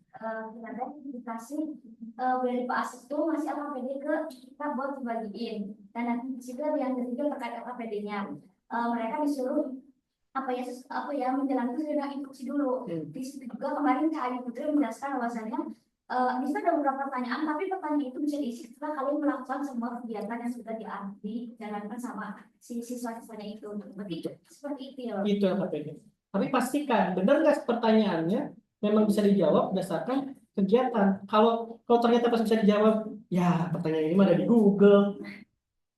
S2: kita dikasih dari Pak Asep itu masih LKPD ke kita buat dibagiin, dan nanti di situ ada yang ketiga terkait LKPD-nya. Mereka disuruh apa ya menjalankan dengan instruksi dulu. Di situ juga kemarin Kak Ayu Putri menjelaskan bahwasannya di situ ada beberapa pertanyaan, tapi pertanyaan itu bisa diisi setelah kalian melakukan semua kegiatan yang sudah dijalankan sama si siswa-siswanya itu. Berarti seperti itu ya.
S1: Itu LKPD. Tapi pastikan, benar nggak pertanyaannya memang bisa dijawab berdasarkan kegiatan. Kalau ternyata pas bisa dijawab, ya pertanyaan ini mah ada di Google.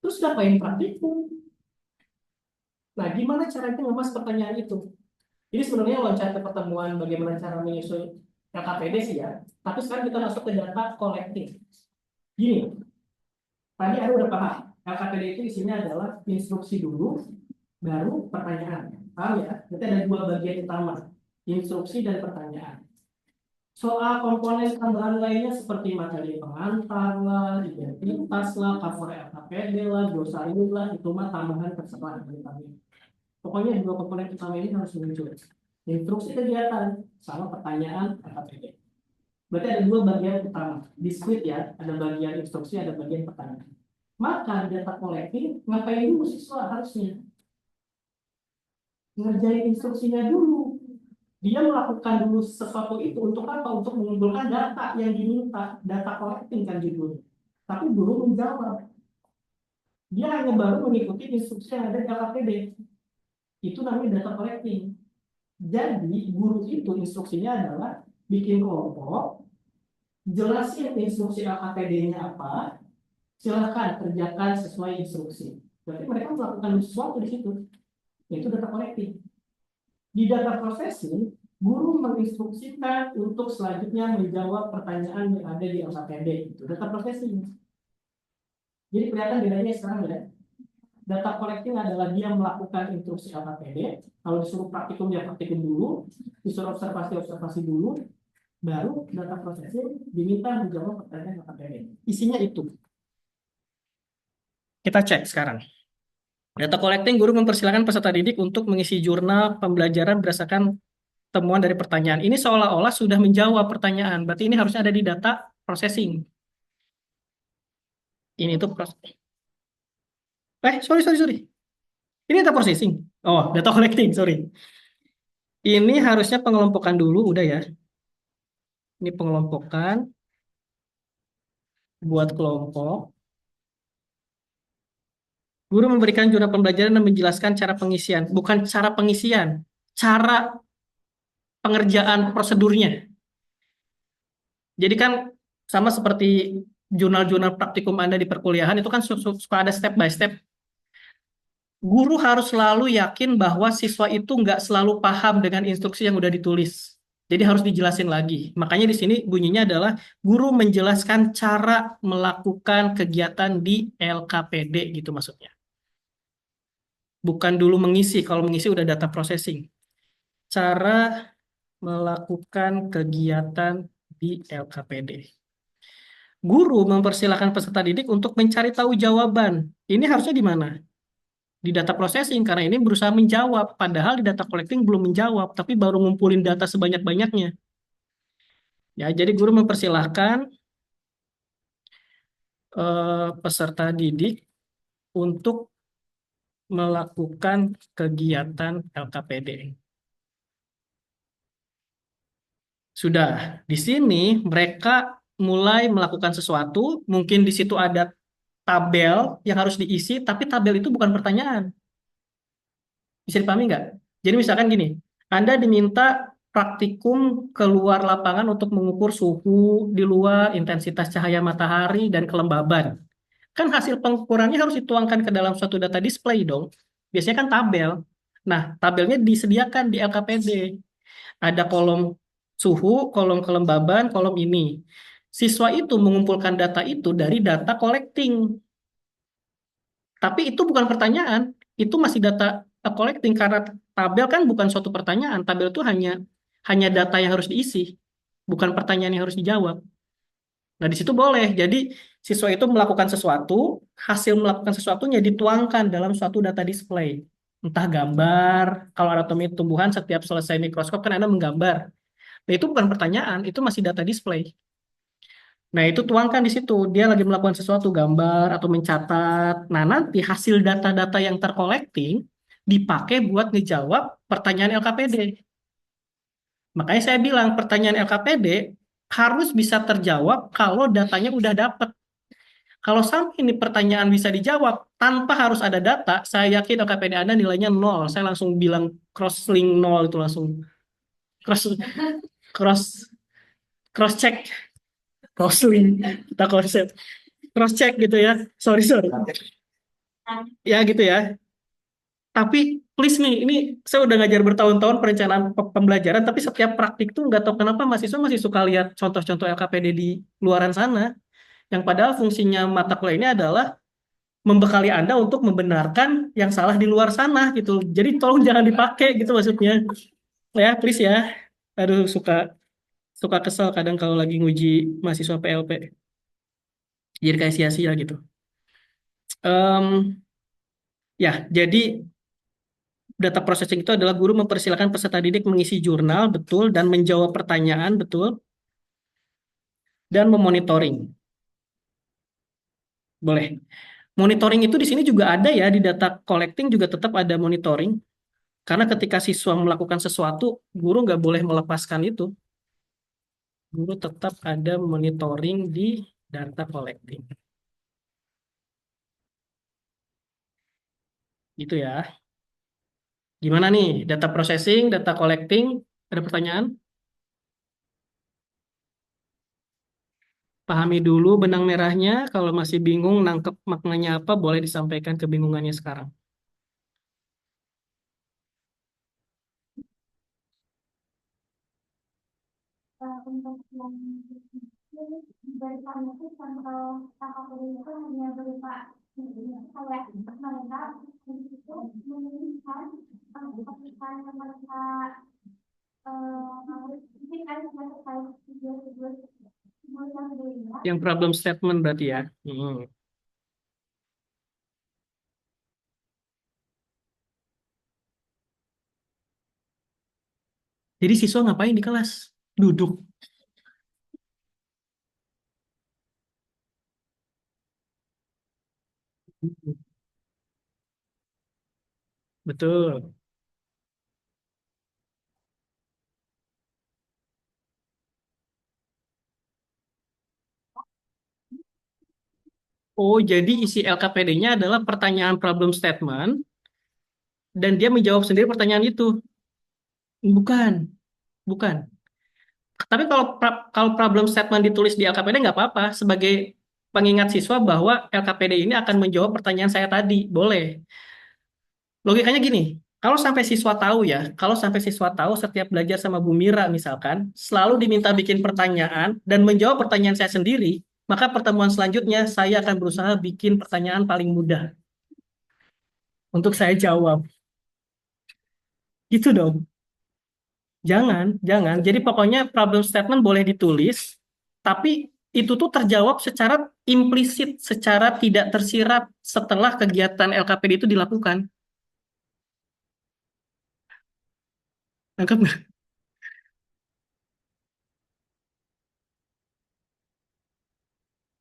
S1: Terus ngapain praktikum? Nah, gimana caranya ngemas pertanyaan itu? Ini sebenarnya loncat ke pertemuan bagaimana cara menyusun LKPD sih ya. Tapi sekarang kita masuk ke data collecting. Gini, tadi ada udah paham. LKPD itu isinya adalah instruksi dulu, baru pertanyaan. Paham ya? Kita ada 2 bagian utama, instruksi dan pertanyaan. Soal komponen tambahan lainnya seperti materi pengantar lah, identitas lah, cover LKPD lah, glosarium lah, itu mah tambahan terserah dari kami. Pokoknya 2 komponen utama ini harus muncul. Instruksi kegiatan sama pertanyaan LKPD. Berarti ada 2 bagian utama. Discrete ya, ada bagian instruksi, ada bagian pertanyaan. Maka data collecting, ngapain dulu siswa harusnya? Ngerjain instruksinya dulu. Dia melakukan dulu sesuatu itu untuk apa? Untuk mengumpulkan data yang diminta. Data collecting kan judulnya. Tapi belum menjawab. Dia hanya baru mengikuti instruksi yang ada di LKPD. Itu namanya data collecting. Jadi guru itu instruksinya adalah bikin kelompok, jelasin instruksi LKPD-nya apa, silakan kerjakan sesuai instruksi. Berarti mereka melakukan sesuatu di situ, yaitu data collecting. Di data processing, guru menginstruksikan untuk selanjutnya menjawab pertanyaan yang ada di LKPD. Itu data processing. Jadi kelihatan bedanya sekarang ya. Data collecting adalah dia melakukan instruksi LKPD. Kalau disuruh praktikum, dia praktikum dulu. Disuruh observasi dulu. Baru data processing diminta menjawab pertanyaan LKPD. Isinya itu. Kita cek sekarang. Data collecting, guru mempersilahkan peserta didik untuk mengisi jurnal pembelajaran berdasarkan temuan dari pertanyaan. Ini seolah-olah sudah menjawab pertanyaan. Berarti ini harusnya ada di data processing. Ini tuh proses. Sorry. Ini data processing. Oh, data collecting, sorry. Ini harusnya pengelompokan dulu, udah ya. Ini pengelompokan. Buat kelompok. Guru memberikan jurnal pembelajaran dan menjelaskan cara pengisian. Bukan cara pengisian, cara pengerjaan prosedurnya. Jadi kan sama seperti jurnal-jurnal praktikum Anda di perkuliahan, itu kan suka ada step by step. Guru harus selalu yakin bahwa siswa itu nggak selalu paham dengan instruksi yang udah ditulis. Jadi harus dijelasin lagi. Makanya di sini bunyinya adalah guru menjelaskan cara melakukan kegiatan di LKPD gitu maksudnya. Bukan dulu mengisi, kalau mengisi udah data processing. Cara melakukan kegiatan di LKPD. Guru mempersilahkan peserta didik untuk mencari tahu jawaban. Ini harusnya di mana? Di data processing, karena ini berusaha menjawab. Padahal di data collecting belum menjawab, tapi baru ngumpulin data sebanyak-banyaknya. Ya, jadi guru mempersilahkan peserta didik untuk melakukan kegiatan LKPD. Sudah, di sini mereka mulai melakukan sesuatu, mungkin di situ ada tabel yang harus diisi, tapi tabel itu bukan pertanyaan. Bisa dipahami nggak? Jadi misalkan gini, Anda diminta praktikum keluar lapangan untuk mengukur suhu di luar, intensitas cahaya matahari, dan kelembaban. Kan hasil pengukurannya harus dituangkan ke dalam suatu data display dong. Biasanya kan tabel. Nah, tabelnya disediakan di LKPD. Ada kolom suhu, kolom kelembaban, kolom ini. Siswa itu mengumpulkan data itu dari data collecting. Tapi itu bukan pertanyaan, itu masih data collecting karena tabel kan bukan suatu pertanyaan. Tabel itu hanya data yang harus diisi, bukan pertanyaan yang harus dijawab. Nah, di situ boleh. Jadi siswa itu melakukan sesuatu, hasil melakukan sesuatunya dituangkan dalam suatu data display. Entah gambar, kalau anatomi tumbuhan setiap selesai mikroskop kan Anda menggambar. Nah, itu bukan pertanyaan, itu masih data display. Nah, itu tuangkan di situ. Dia lagi melakukan sesuatu, gambar atau mencatat. Nah, nanti hasil data-data yang tercollecting dipakai buat ngejawab pertanyaan LKPD. Makanya saya bilang pertanyaan LKPD harus bisa terjawab kalau datanya udah dapat. Kalau sampai ini pertanyaan bisa dijawab tanpa harus ada data, saya yakin LKPD Anda nilainya nol. Saya langsung bilang cross-link nol itu langsung cross cross cross check cross-link kita konsep cross check gitu ya. Sorry sorry. Ya gitu ya. Tapi please nih, ini saya udah ngajar bertahun-tahun perencanaan pembelajaran, tapi setiap praktik tuh nggak tahu kenapa mahasiswa masih suka lihat contoh-contoh LKPD di luaran sana. Yang padahal fungsinya mata kuliah ini adalah membekali Anda untuk membenarkan yang salah di luar sana gitu. Jadi tolong jangan dipakai gitu maksudnya. Ya, please ya. Aduh, suka suka kesel kadang kalau lagi nguji mahasiswa PLP. Jadi kayak sia-sia gitu. Em, ya, jadi data processing itu adalah guru mempersilahkan peserta didik mengisi jurnal, betul, dan menjawab pertanyaan, betul, dan memonitoring. Boleh. Monitoring itu di sini juga ada ya, di data collecting juga tetap ada monitoring. Karena ketika siswa melakukan sesuatu, guru nggak boleh melepaskan itu. Guru tetap ada monitoring di data collecting. Gitu ya. Gimana nih? Data processing, data collecting, ada pertanyaan? Pahami dulu benang merahnya. Kalau masih bingung nangkep maknanya apa, boleh disampaikan kebingungannya sekarang.
S2: Untuk yang beritanya itu sampel kakak itu hanya berupa kayak mereka itu menginginkan aplikasi mereka ini kan terkait video-video yang berbeda.
S1: Yang problem statement berarti ya. Jadi siswa ngapain di kelas? Duduk. Betul. Oh, jadi isi LKPD-nya adalah pertanyaan problem statement dan dia menjawab sendiri pertanyaan itu. Bukan, bukan. Tapi kalau problem statement ditulis di LKPD nggak apa-apa sebagai pengingat siswa bahwa LKPD ini akan menjawab pertanyaan saya tadi. Boleh. Logikanya gini. Kalau sampai siswa tahu ya, kalau sampai siswa tahu setiap belajar sama Bu Mira misalkan, selalu diminta bikin pertanyaan dan menjawab pertanyaan saya sendiri, maka pertemuan selanjutnya saya akan berusaha bikin pertanyaan paling mudah untuk saya jawab. Gitu dong. Jangan, jangan. Jadi pokoknya problem statement boleh ditulis, tapi itu tuh terjawab secara implisit, secara tidak tersirat setelah kegiatan LKPD itu dilakukan. Nangkep nggak?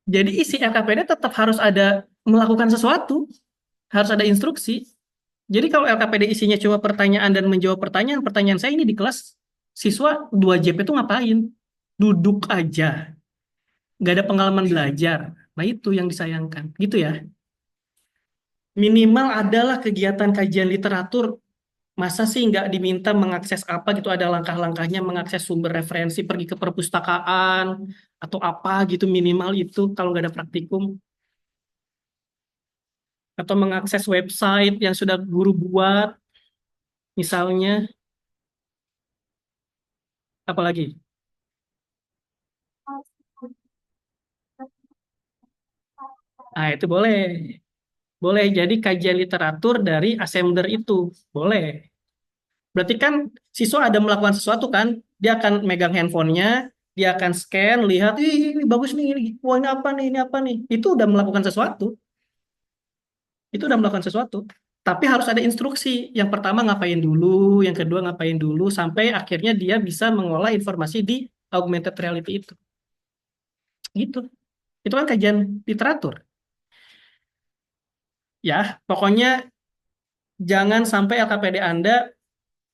S1: Jadi isi LKPD tetap harus ada melakukan sesuatu, harus ada instruksi. Jadi kalau LKPD isinya cuma pertanyaan dan menjawab pertanyaan, pertanyaan saya ini di kelas, siswa 2 JP itu ngapain? Duduk aja, nggak ada pengalaman belajar. Nah itu yang disayangkan, gitu ya. Minimal adalah kegiatan kajian literatur. Masa sih nggak diminta mengakses apa gitu, ada langkah-langkahnya mengakses sumber referensi, pergi ke perpustakaan, atau apa gitu minimal itu kalau nggak ada praktikum. Atau mengakses website yang sudah guru buat, misalnya, apalagi. Nah itu boleh. Boleh jadi kajian literatur dari assembler itu. Boleh. Berarti kan siswa ada melakukan sesuatu kan, dia akan megang handphonenya, dia akan scan, lihat, ih ini bagus nih, ini, wah ini apa nih, ini apa nih. Itu udah melakukan sesuatu. Itu udah melakukan sesuatu. Tapi harus ada instruksi. Yang pertama ngapain dulu, yang kedua ngapain dulu, sampai akhirnya dia bisa mengolah informasi di augmented reality itu. Gitu. Itu kan kajian literatur. Ya, pokoknya jangan sampai LKPD Anda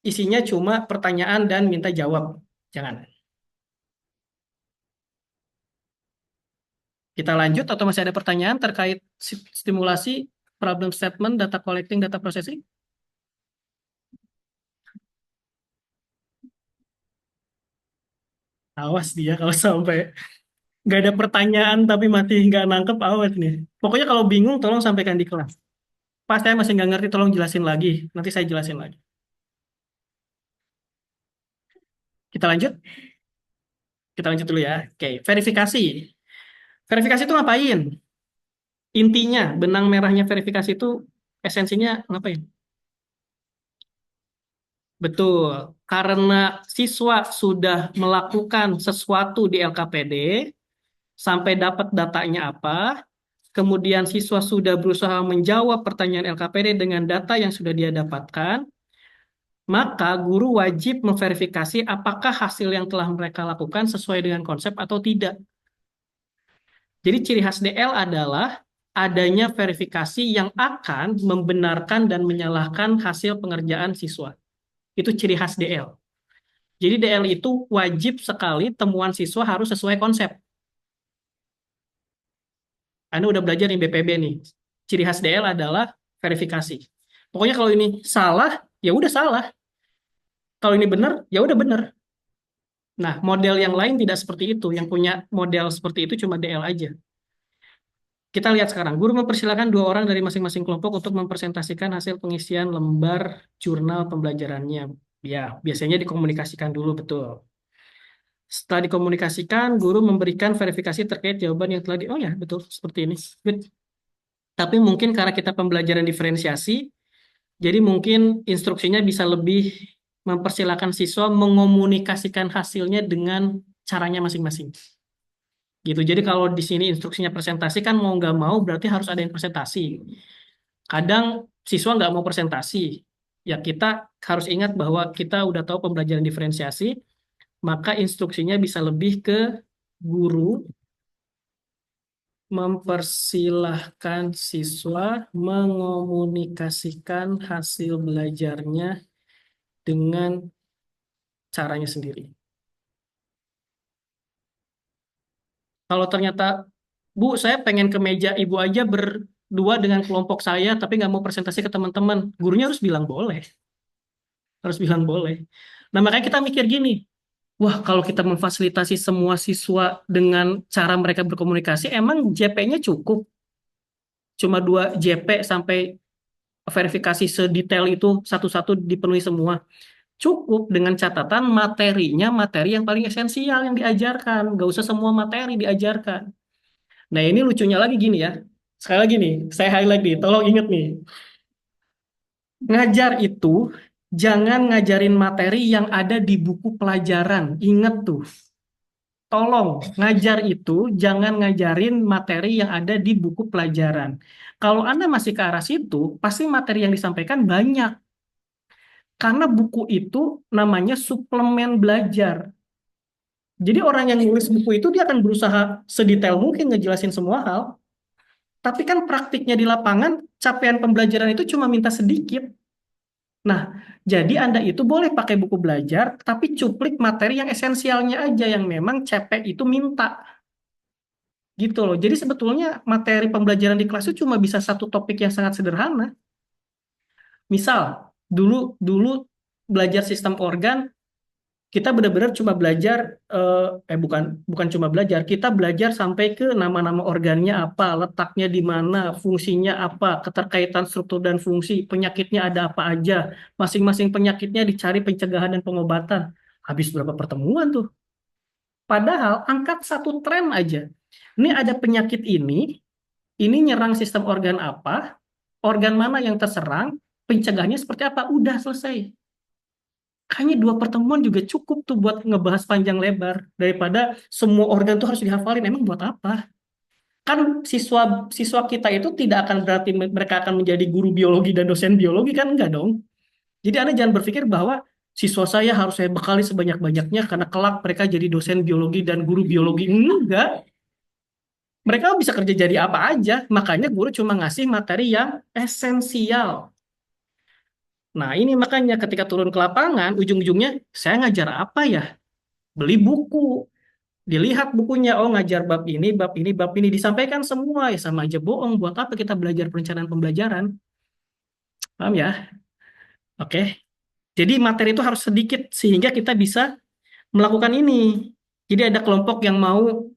S1: isinya cuma pertanyaan dan minta jawab. Jangan. Kita lanjut atau masih ada pertanyaan terkait stimulasi, problem statement, data collecting, data processing? Awas dia kalau sampai nggak ada pertanyaan tapi mati nggak nangkep, awas nih. Pokoknya kalau bingung tolong sampaikan di kelas. Pas saya masih nggak ngerti tolong jelasin lagi. Nanti saya jelasin lagi. Kita lanjut? Kita lanjut dulu ya. Oke, verifikasi. Verifikasi itu ngapain? Intinya, benang merahnya verifikasi itu esensinya ngapain? Betul, karena siswa sudah melakukan sesuatu di LKPD, sampai dapat datanya apa, kemudian siswa sudah berusaha menjawab pertanyaan LKPD dengan data yang sudah dia dapatkan, maka guru wajib memverifikasi apakah hasil yang telah mereka lakukan sesuai dengan konsep atau tidak. Jadi ciri khas DL adalah adanya verifikasi yang akan membenarkan dan menyalahkan hasil pengerjaan siswa. Itu ciri khas DL. Jadi DL itu wajib sekali temuan siswa harus sesuai konsep. Anda udah belajar nih BPB nih. Ciri khas DL adalah verifikasi. Pokoknya kalau ini salah, ya udah salah. Kalau ini benar, ya udah benar. Nah, model yang lain tidak seperti itu. Yang punya model seperti itu cuma DL aja. Kita lihat sekarang. Guru mempersilakan 2 orang dari masing-masing kelompok untuk mempresentasikan hasil pengisian lembar jurnal pembelajarannya. Ya, biasanya dikomunikasikan dulu, betul. Setelah dikomunikasikan, guru memberikan verifikasi terkait jawaban yang telah oh ya, betul, seperti ini. Good. Tapi mungkin karena kita pembelajaran diferensiasi, jadi mungkin instruksinya bisa lebih mempersilahkan siswa mengomunikasikan hasilnya dengan caranya masing-masing. Gitu. Jadi kalau di sini instruksinya presentasi kan mau nggak mau berarti harus ada yang presentasi. Kadang siswa nggak mau presentasi. Ya kita harus ingat bahwa kita udah tahu pembelajaran diferensiasi, maka instruksinya bisa lebih ke guru mempersilahkan siswa mengomunikasikan hasil belajarnya dengan caranya sendiri. Kalau ternyata, Bu, saya pengen ke meja Ibu aja berdua dengan kelompok saya, tapi nggak mau presentasi ke teman-teman, gurunya harus bilang boleh. Harus bilang boleh. Nah, makanya kita mikir gini, wah, kalau kita memfasilitasi semua siswa dengan cara mereka berkomunikasi, emang JP-nya cukup? Cuma 2 JP sampai verifikasi sedetail itu satu-satu dipenuhi semua. Cukup dengan catatan materinya, materi yang paling esensial yang diajarkan. Nggak usah semua materi diajarkan. Nah, ini lucunya lagi gini ya. Sekali lagi nih, saya highlight nih, tolong ingat nih. Ngajar itu jangan ngajarin materi yang ada di buku pelajaran. Ingat tuh, tolong ngajar itu jangan ngajarin materi yang ada di buku pelajaran. Kalau Anda masih ke arah situ, pasti materi yang disampaikan banyak. Karena buku itu namanya suplemen belajar. Jadi orang yang nulis buku itu dia akan berusaha sedetail mungkin ngejelasin semua hal. Tapi kan praktiknya di lapangan, capaian pembelajaran itu cuma minta sedikit. Nah, jadi Anda itu boleh pakai buku belajar, tapi cuplik materi yang esensialnya aja yang memang CP itu minta. Gitu loh. Jadi sebetulnya materi pembelajaran di kelas itu cuma bisa satu topik yang sangat sederhana. Misal, dulu dulu belajar sistem organ, kita benar-benar cuma belajar bukan bukan cuma belajar, kita belajar sampai ke nama-nama organnya apa, letaknya di mana, fungsinya apa, keterkaitan struktur dan fungsi, penyakitnya ada apa aja, masing-masing penyakitnya dicari pencegahan dan pengobatan. Habis berapa pertemuan tuh? Padahal angkat satu tren aja. Ini ada penyakit ini nyerang sistem organ apa, organ mana yang terserang, pencegahannya seperti apa, udah selesai. Kayaknya 2 pertemuan juga cukup tuh buat ngebahas panjang lebar daripada semua organ tuh harus dihafalin. Emang buat apa? Kan siswa siswa kita itu tidak akan berarti mereka akan menjadi guru biologi dan dosen biologi kan enggak dong. Jadi Anda jangan berpikir bahwa siswa saya harus saya bekali sebanyak-banyaknya karena kelak mereka jadi dosen biologi dan guru biologi. Enggak. Mereka bisa kerja jadi apa aja. Makanya guru cuma ngasih materi yang esensial. Nah, ini makanya ketika turun ke lapangan, ujung-ujungnya saya ngajar apa ya? Beli buku, dilihat bukunya, oh ngajar bab ini, bab ini, bab ini, disampaikan semua, ya sama aja bohong. Buat apa kita belajar perencanaan pembelajaran? Paham ya? Oke. Jadi materi itu harus sedikit sehingga kita bisa melakukan ini. Jadi ada kelompok yang mau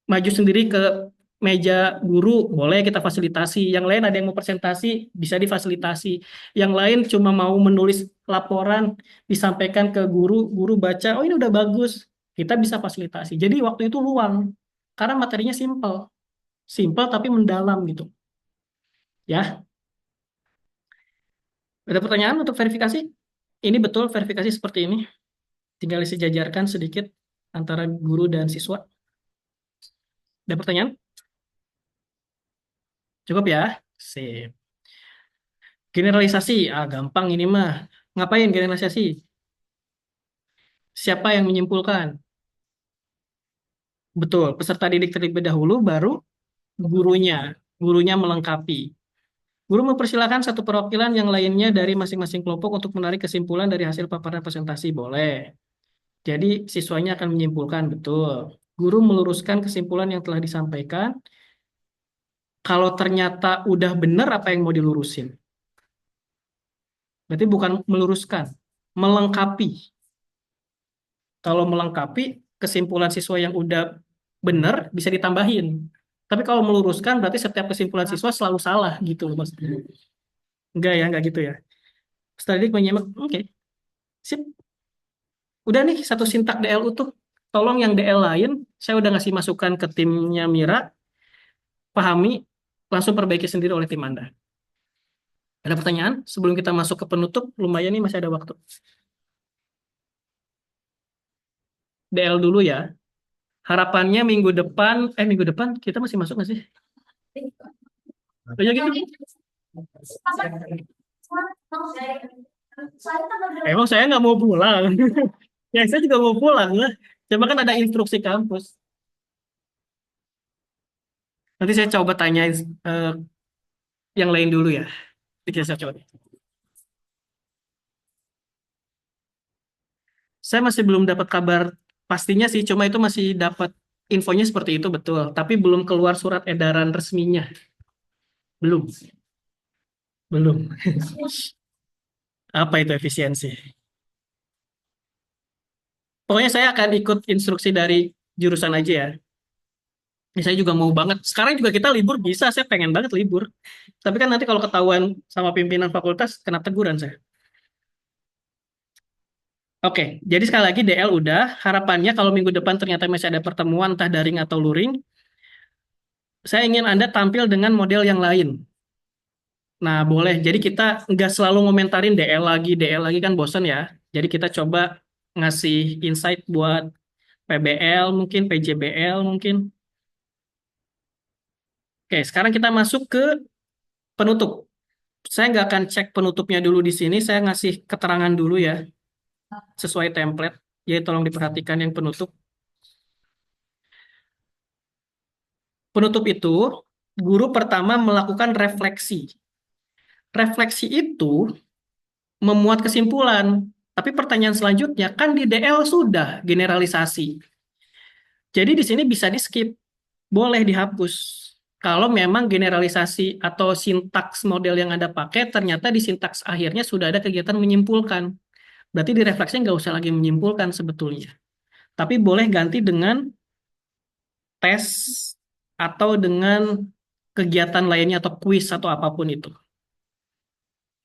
S1: maju sendiri ke meja guru, boleh kita fasilitasi. Yang lain ada yang mau presentasi, bisa difasilitasi. Yang lain cuma mau menulis laporan, disampaikan ke guru, guru baca, oh ini udah bagus, kita bisa fasilitasi. Jadi waktu itu luang, karena materinya simple. Simple tapi mendalam gitu. Ya, ada pertanyaan untuk verifikasi? Ini betul verifikasi seperti ini. Tinggal disejajarkan sedikit antara guru dan siswa. Ada pertanyaan? Cukup ya? Sip. Generalisasi, gampang ini mah. Ngapain generalisasi? Siapa yang menyimpulkan? Betul, peserta didik terlebih dahulu, baru gurunya. Gurunya melengkapi. Guru mempersilahkan satu perwakilan yang lainnya dari masing-masing kelompok untuk menarik kesimpulan dari hasil paparan presentasi. Boleh. Jadi siswanya akan menyimpulkan, betul. Guru meluruskan kesimpulan yang telah disampaikan. Kalau ternyata udah benar apa yang mau dilurusin. Berarti bukan meluruskan, melengkapi. Kalau melengkapi, kesimpulan siswa yang udah benar bisa ditambahin. Tapi kalau meluruskan, berarti setiap kesimpulan siswa selalu salah gitu loh maksudnya. Enggak ya, enggak gitu ya. Setelah didik menyimak, oke, sip. Udah nih, satu sintak DL utuh. Tolong yang DL lain, saya udah ngasih masukan ke timnya Mira, pahami, langsung perbaiki sendiri oleh tim Anda. Ada pertanyaan? Sebelum kita masuk ke penutup, lumayan nih masih ada waktu. DL dulu ya. Harapannya minggu depan kita masih masuk nggak sih? Oh, ya gitu. Emang saya nggak mau pulang. Ya saya juga mau pulang lah. Cuma kan ada instruksi kampus. Nanti saya coba tanyain yang lain dulu ya. Nanti saya coba. Saya masih belum dapat kabar pastinya sih. Cuma itu masih dapat infonya seperti itu betul. Tapi belum keluar surat edaran resminya. Belum. Belum. Apa itu efisiensi? Pokoknya saya akan ikut instruksi dari jurusan aja ya. Ya, saya juga mau banget. Sekarang juga kita libur bisa, saya pengen banget libur. Tapi kan nanti kalau ketahuan sama pimpinan fakultas, kena teguran saya. Oke, jadi sekali lagi DL udah. Harapannya kalau minggu depan ternyata masih ada pertemuan, entah daring atau luring, saya ingin Anda tampil dengan model yang lain. Nah, boleh. Jadi kita nggak selalu ngomentarin DL lagi kan bosen ya. Jadi kita coba ngasih insight buat PBL mungkin, PJBL mungkin. Oke, sekarang kita masuk ke penutup. Saya nggak akan cek penutupnya dulu di sini, saya ngasih keterangan dulu ya, sesuai template. Jadi tolong diperhatikan yang penutup. Penutup itu, guru pertama melakukan refleksi. Refleksi itu memuat kesimpulan. Tapi pertanyaan selanjutnya, kan di DL sudah generalisasi. Jadi di sini bisa di-skip, boleh dihapus. Kalau memang generalisasi atau sintaks model yang Anda pakai, ternyata di sintaks akhirnya sudah ada kegiatan menyimpulkan. Berarti di refleksi nggak usah lagi menyimpulkan sebetulnya. Tapi boleh ganti dengan tes atau dengan kegiatan lainnya atau kuis atau apapun itu.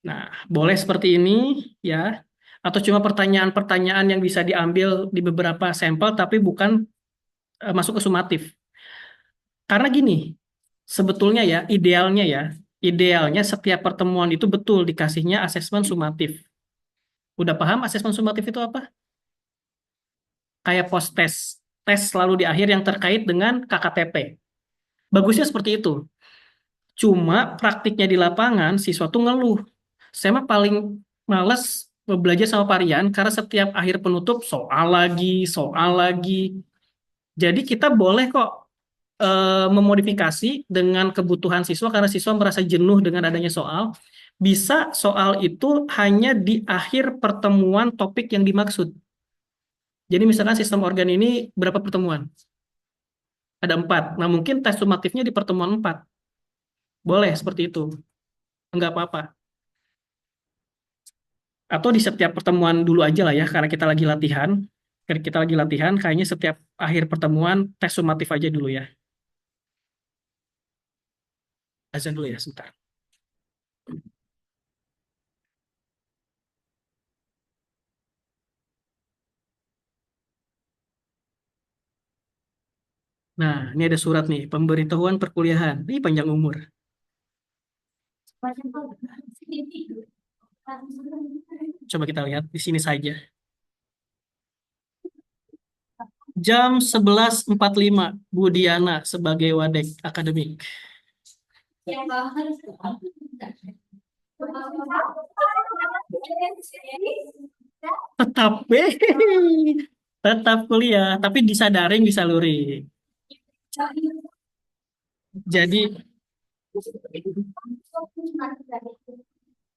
S1: Nah, boleh seperti ini ya. Atau cuma pertanyaan-pertanyaan yang bisa diambil di beberapa sampel tapi bukan masuk ke sumatif. Karena gini, sebetulnya ya, idealnya setiap pertemuan itu betul dikasihnya asesmen sumatif. Udah paham asesmen sumatif itu apa? Kayak post test. Tes selalu di akhir yang terkait dengan KKTP. Bagusnya seperti itu. Cuma praktiknya di lapangan, siswa tuh ngeluh. Saya mah paling males belajar sama varian karena setiap akhir penutup soal lagi, soal lagi. Jadi kita boleh kok memodifikasi dengan kebutuhan siswa karena siswa merasa jenuh dengan adanya soal. Bisa soal itu hanya di akhir pertemuan topik yang dimaksud. Jadi misalkan sistem organ ini berapa pertemuan? Ada 4. Nah mungkin tes sumatifnya di pertemuan 4. Boleh seperti itu. Enggak apa-apa. Atau di setiap pertemuan dulu aja lah ya, karena kita lagi latihan. Karena kita lagi latihan, kayaknya setiap akhir pertemuan tes sumatif aja dulu ya. Azan dulu ya, sebentar. Nah, ini ada surat nih, pemberitahuan perkuliahan. Ini panjang umur. Coba kita lihat di sini saja. Jam 11.45, Bu Diana sebagai Wadek Akademik. Tetap, tetap kuliah, tapi bisa daring, bisa luring. Jadi,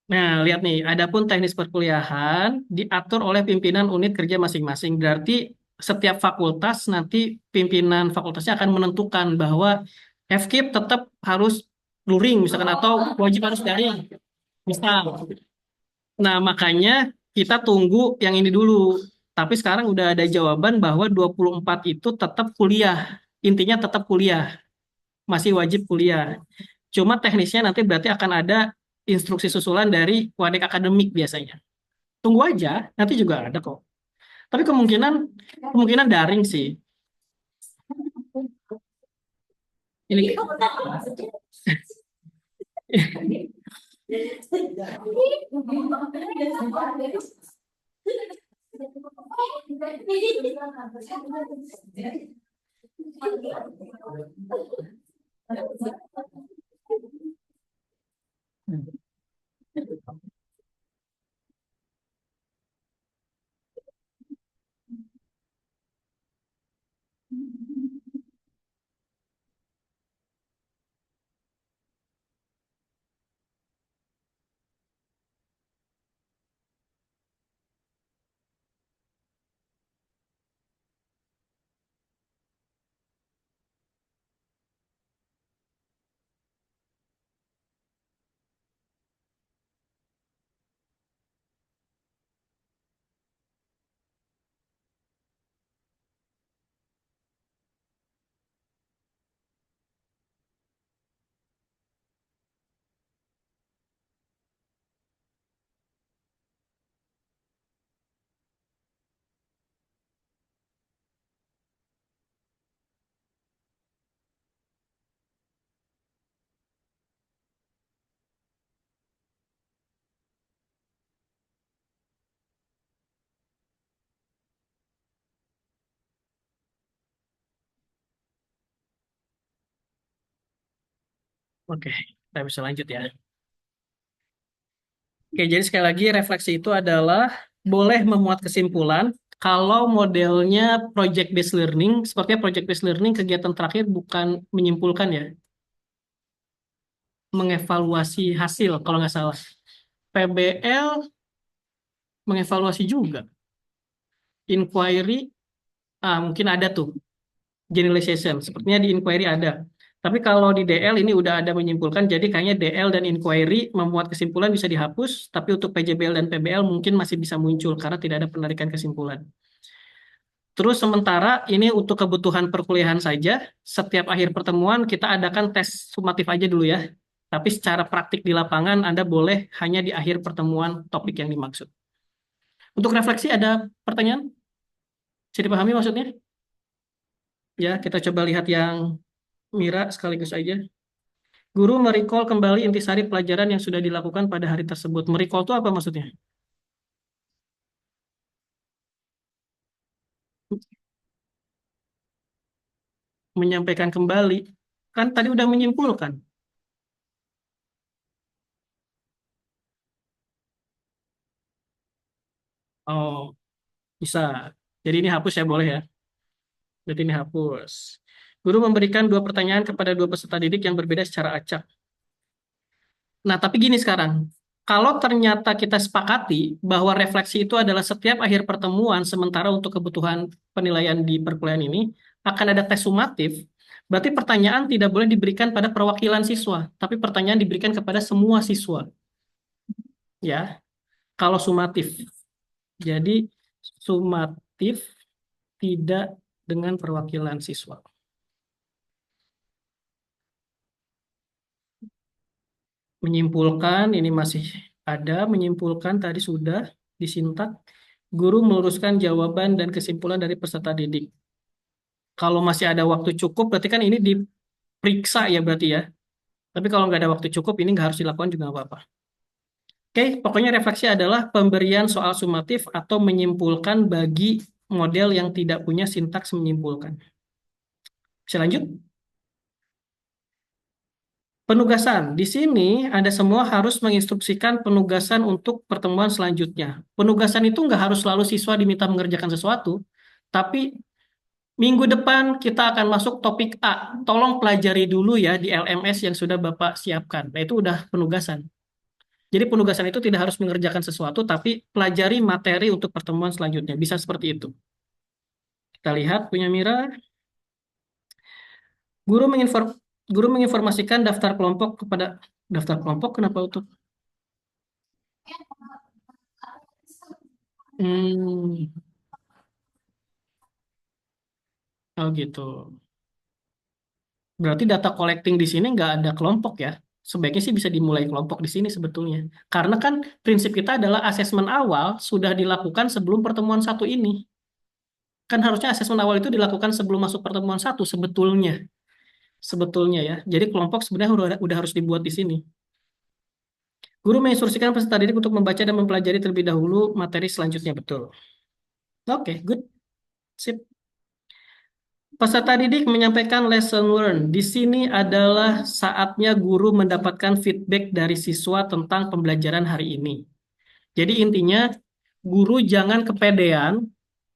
S1: nah, lihat nih, adapun teknis perkuliahan diatur oleh pimpinan unit kerja masing-masing. Berarti setiap fakultas nanti pimpinan fakultasnya akan menentukan bahwa FKIP tetap harus luring misalkan atau wajib harus daring. Misal. Nah, makanya kita tunggu yang ini dulu. Tapi sekarang udah ada jawaban bahwa 24 itu tetap kuliah. Intinya tetap kuliah, masih wajib kuliah. Cuma teknisnya nanti berarti akan ada instruksi susulan dari Wadek Akademik biasanya. Tunggu aja, nanti juga ada kok. Tapi kemungkinan kemungkinan daring sih. Ini Oke, kita bisa lanjut ya. Oke, jadi sekali lagi refleksi itu adalah boleh memuat kesimpulan kalau modelnya project based learning, sepertinya project based learning kegiatan terakhir bukan menyimpulkan ya, mengevaluasi hasil kalau nggak salah. PBL mengevaluasi juga. Inquiry, mungkin ada tuh generalization. Sepertinya di inquiry ada. Tapi kalau di DL ini udah ada menyimpulkan, jadi kayaknya DL dan inquiry memuat kesimpulan bisa dihapus, tapi untuk PJBL dan PBL mungkin masih bisa muncul karena tidak ada penarikan kesimpulan. Terus sementara ini untuk kebutuhan perkuliahan saja, setiap akhir pertemuan kita adakan tes sumatif aja dulu ya. Tapi secara praktik di lapangan Anda boleh hanya di akhir pertemuan topik yang dimaksud. Untuk refleksi ada pertanyaan? Bisa dipahami maksudnya? Ya, kita coba lihat yang Mira sekaligus aja. Guru merecall kembali intisari pelajaran yang sudah dilakukan pada hari tersebut. Merecall itu apa maksudnya? Menyampaikan kembali. Kan tadi udah menyimpulkan. Oh, bisa. Jadi ini hapus ya, boleh ya. Jadi ini hapus. Guru memberikan dua pertanyaan kepada dua peserta didik yang berbeda secara acak. Nah, tapi gini sekarang. Kalau ternyata kita sepakati bahwa refleksi itu adalah setiap akhir pertemuan, sementara untuk kebutuhan penilaian di perkuliahan ini, akan ada tes sumatif, berarti pertanyaan tidak boleh diberikan pada perwakilan siswa, tapi pertanyaan diberikan kepada semua siswa. Ya, kalau sumatif. Jadi, sumatif tidak dengan perwakilan siswa. Menyimpulkan, ini masih ada, menyimpulkan tadi sudah disintak. Guru meluruskan jawaban dan kesimpulan dari peserta didik. Kalau masih ada waktu cukup, berarti kan ini diperiksa ya berarti ya. Tapi kalau nggak ada waktu cukup, ini nggak harus dilakukan juga nggak apa-apa. Oke, pokoknya refleksi adalah pemberian soal sumatif atau menyimpulkan bagi model yang tidak punya sintaks menyimpulkan. Bisa lanjut? Penugasan. Di sini ada semua harus menginstruksikan penugasan untuk pertemuan selanjutnya. Penugasan itu nggak harus selalu siswa diminta mengerjakan sesuatu, tapi minggu depan kita akan masuk topik A. Tolong pelajari dulu ya di LMS yang sudah Bapak siapkan. Nah, itu udah penugasan. Jadi penugasan itu tidak harus mengerjakan sesuatu, tapi pelajari materi untuk pertemuan selanjutnya. Bisa seperti itu. Kita lihat punya Mira. Guru menginform Guru menginformasikan daftar kelompok kepada daftar kelompok kenapa untuk hmm, oh gitu. Berarti data collecting di sini nggak ada kelompok ya. Sebaiknya sih bisa dimulai kelompok di sini sebetulnya. Karena kan prinsip kita adalah asesmen awal sudah dilakukan sebelum pertemuan satu ini. Kan harusnya asesmen awal itu dilakukan sebelum masuk pertemuan satu sebetulnya. Sebetulnya ya. Jadi kelompok sebenarnya udah harus dibuat di sini. Guru menginstruksikan peserta didik untuk membaca dan mempelajari terlebih dahulu materi selanjutnya. Betul. Oke, good. Sip. Peserta didik menyampaikan lesson learned. Di sini adalah saatnya guru mendapatkan feedback dari siswa tentang pembelajaran hari ini. Jadi intinya, guru jangan kepedean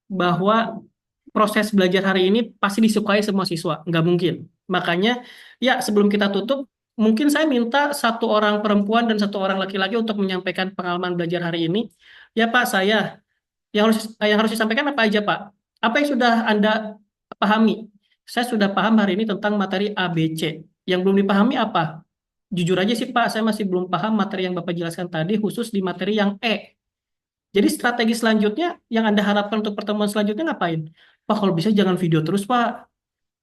S1: bahwa proses belajar hari ini pasti disukai semua siswa. Nggak mungkin. Makanya, ya sebelum kita tutup, mungkin saya minta satu orang perempuan dan satu orang laki-laki untuk menyampaikan pengalaman belajar hari ini. Ya Pak, yang harus disampaikan apa aja Pak? Apa yang sudah Anda pahami? Saya sudah paham hari ini tentang materi A, B, C. Yang belum dipahami apa? Jujur aja sih Pak, saya masih belum paham materi yang Bapak jelaskan tadi, khusus di materi yang E. Jadi strategi selanjutnya yang Anda harapkan untuk pertemuan selanjutnya ngapain? Pak, kalau bisa jangan video terus Pak,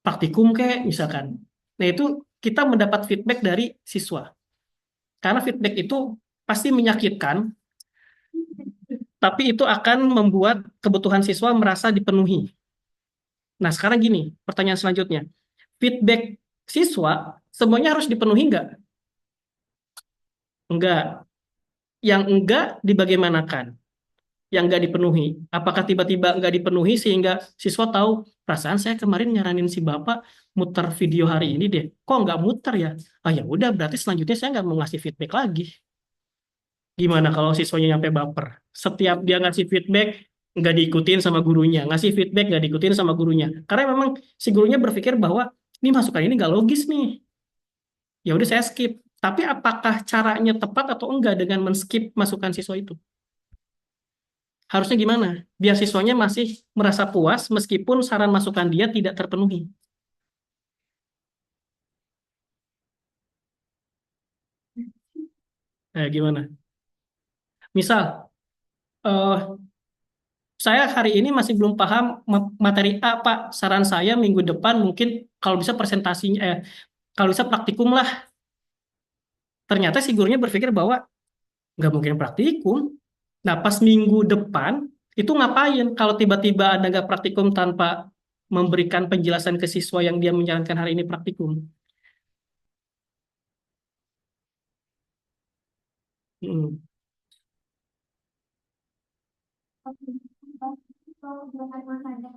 S1: praktikum kek misalkan. Nah itu kita mendapat feedback dari siswa. Karena feedback itu pasti menyakitkan, tapi itu akan membuat kebutuhan siswa merasa dipenuhi. Nah, sekarang gini, pertanyaan selanjutnya. Feedback siswa, semuanya harus dipenuhi nggak? Enggak. Yang enggak, dibagaimanakan? yang nggak dipenuhi? Apakah tiba-tiba nggak dipenuhi sehingga siswa tahu, perasaan saya kemarin nyaranin si bapak muter video hari ini deh, kok nggak muter ya? Ah ya udah, berarti selanjutnya saya nggak mau ngasih feedback lagi. Gimana kalau siswanya nyampe baper? Setiap dia ngasih feedback nggak diikutin sama gurunya, ngasih feedback nggak diikutin sama gurunya. Karena memang si gurunya berpikir bahwa ini masukan ini nggak logis nih. Ya udah saya skip. Tapi apakah caranya tepat atau enggak dengan men-skip masukan siswa itu? Harusnya gimana? Biar siswanya masih merasa puas meskipun saran masukan dia tidak terpenuhi. Gimana? Misal, eh, saya hari ini masih belum paham materi A, Pak. Saran saya minggu depan mungkin kalau bisa presentasinya, kalau bisa praktikum lah. Ternyata si gurunya berpikir bahwa nggak mungkin praktikum. Nah, pas minggu depan, itu ngapain? Kalau tiba-tiba ada nggak praktikum tanpa memberikan penjelasan ke siswa yang dia menjalankan hari ini praktikum. Hmm.
S2: Kalau dengan masanya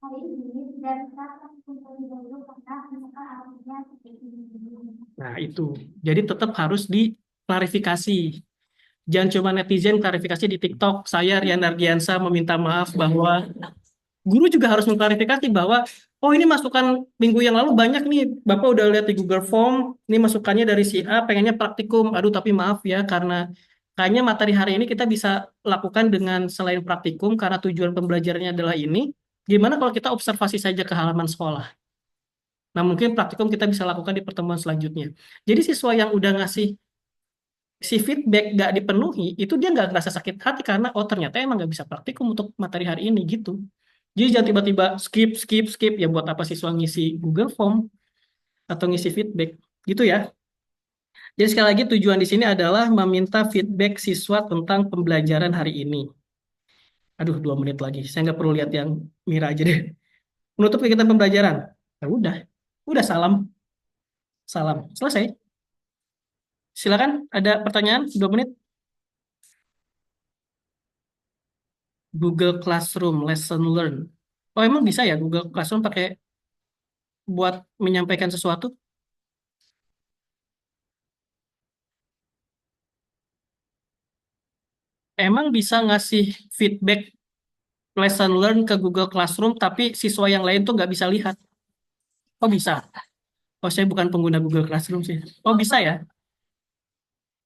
S2: hari ini dan kata terlebih dahulu karena misalkan artinya seperti ini.
S1: Nah, itu. Jadi tetap harus diklarifikasi. Jangan cuma netizen klarifikasi di TikTok. Saya Rian Ardiansa meminta maaf bahwa guru juga harus mengklarifikasi bahwa oh ini masukan minggu yang lalu banyak nih. Bapak udah lihat di Google Form, ini masukannya dari si A, pengennya praktikum. Aduh, tapi maaf ya karena kayaknya materi hari ini kita bisa lakukan dengan selain praktikum karena tujuan pembelajarannya adalah ini. Gimana kalau kita observasi saja ke halaman sekolah? Nah, mungkin praktikum kita bisa lakukan di pertemuan selanjutnya. Jadi siswa yang udah ngasih si feedback nggak dipenuhi, itu dia nggak ngerasa sakit hati karena oh ternyata emang nggak bisa praktikum untuk materi hari ini gitu. Jadi jangan tiba-tiba skip, skip, skip. Ya buat apa siswa ngisi Google Form atau ngisi feedback gitu ya. Jadi sekali lagi tujuan di sini adalah meminta feedback siswa tentang pembelajaran hari ini. Aduh, 2 menit lagi. Saya nggak perlu lihat yang Mira aja deh. Menutup kegiatan pembelajaran. Ya udah salam, salam. Selesai. Silakan, ada pertanyaan? 2 menit. Google Classroom, Lesson Learn. Oh, emang bisa ya Google Classroom pakai buat menyampaikan sesuatu? Emang bisa ngasih feedback lesson learn ke Google Classroom, tapi siswa yang lain tuh nggak bisa lihat. Oh bisa. Oh saya bukan pengguna Google Classroom sih. Oh bisa ya.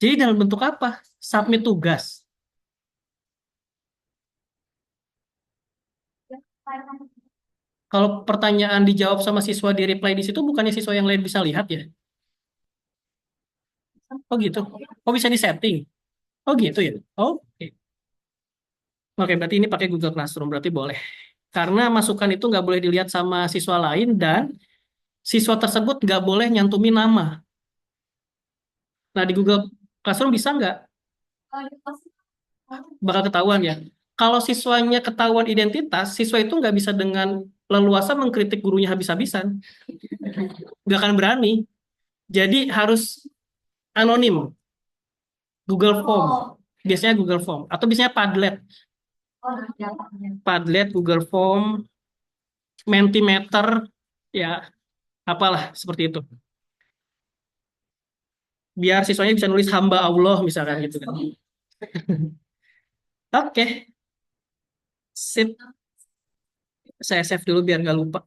S1: Jadi dalam bentuk apa? Submit tugas. Kalau pertanyaan dijawab sama siswa di reply di situ, bukannya siswa yang lain bisa lihat ya? Oh gitu. Oh bisa disetting. Oh gitu ya. Oh, oke. Oke, berarti ini pakai Google Classroom, berarti boleh. Karena masukan itu nggak boleh dilihat sama siswa lain dan siswa tersebut nggak boleh nyantumin nama. Nah, di Google Classroom bisa nggak? Bakal ketahuan ya. Kalau siswanya ketahuan identitas, siswa itu nggak bisa dengan leluasa mengkritik gurunya habis-habisan. Nggak akan berani. Jadi harus anonim, Google Form. Biasanya Google Form. Atau biasanya Padlet. Padlet, Google Form, Mentimeter, ya apalah seperti itu. Biar siswanya bisa nulis hamba Allah misalkan gitu kan. Oke, sip. Saya save dulu biar nggak lupa.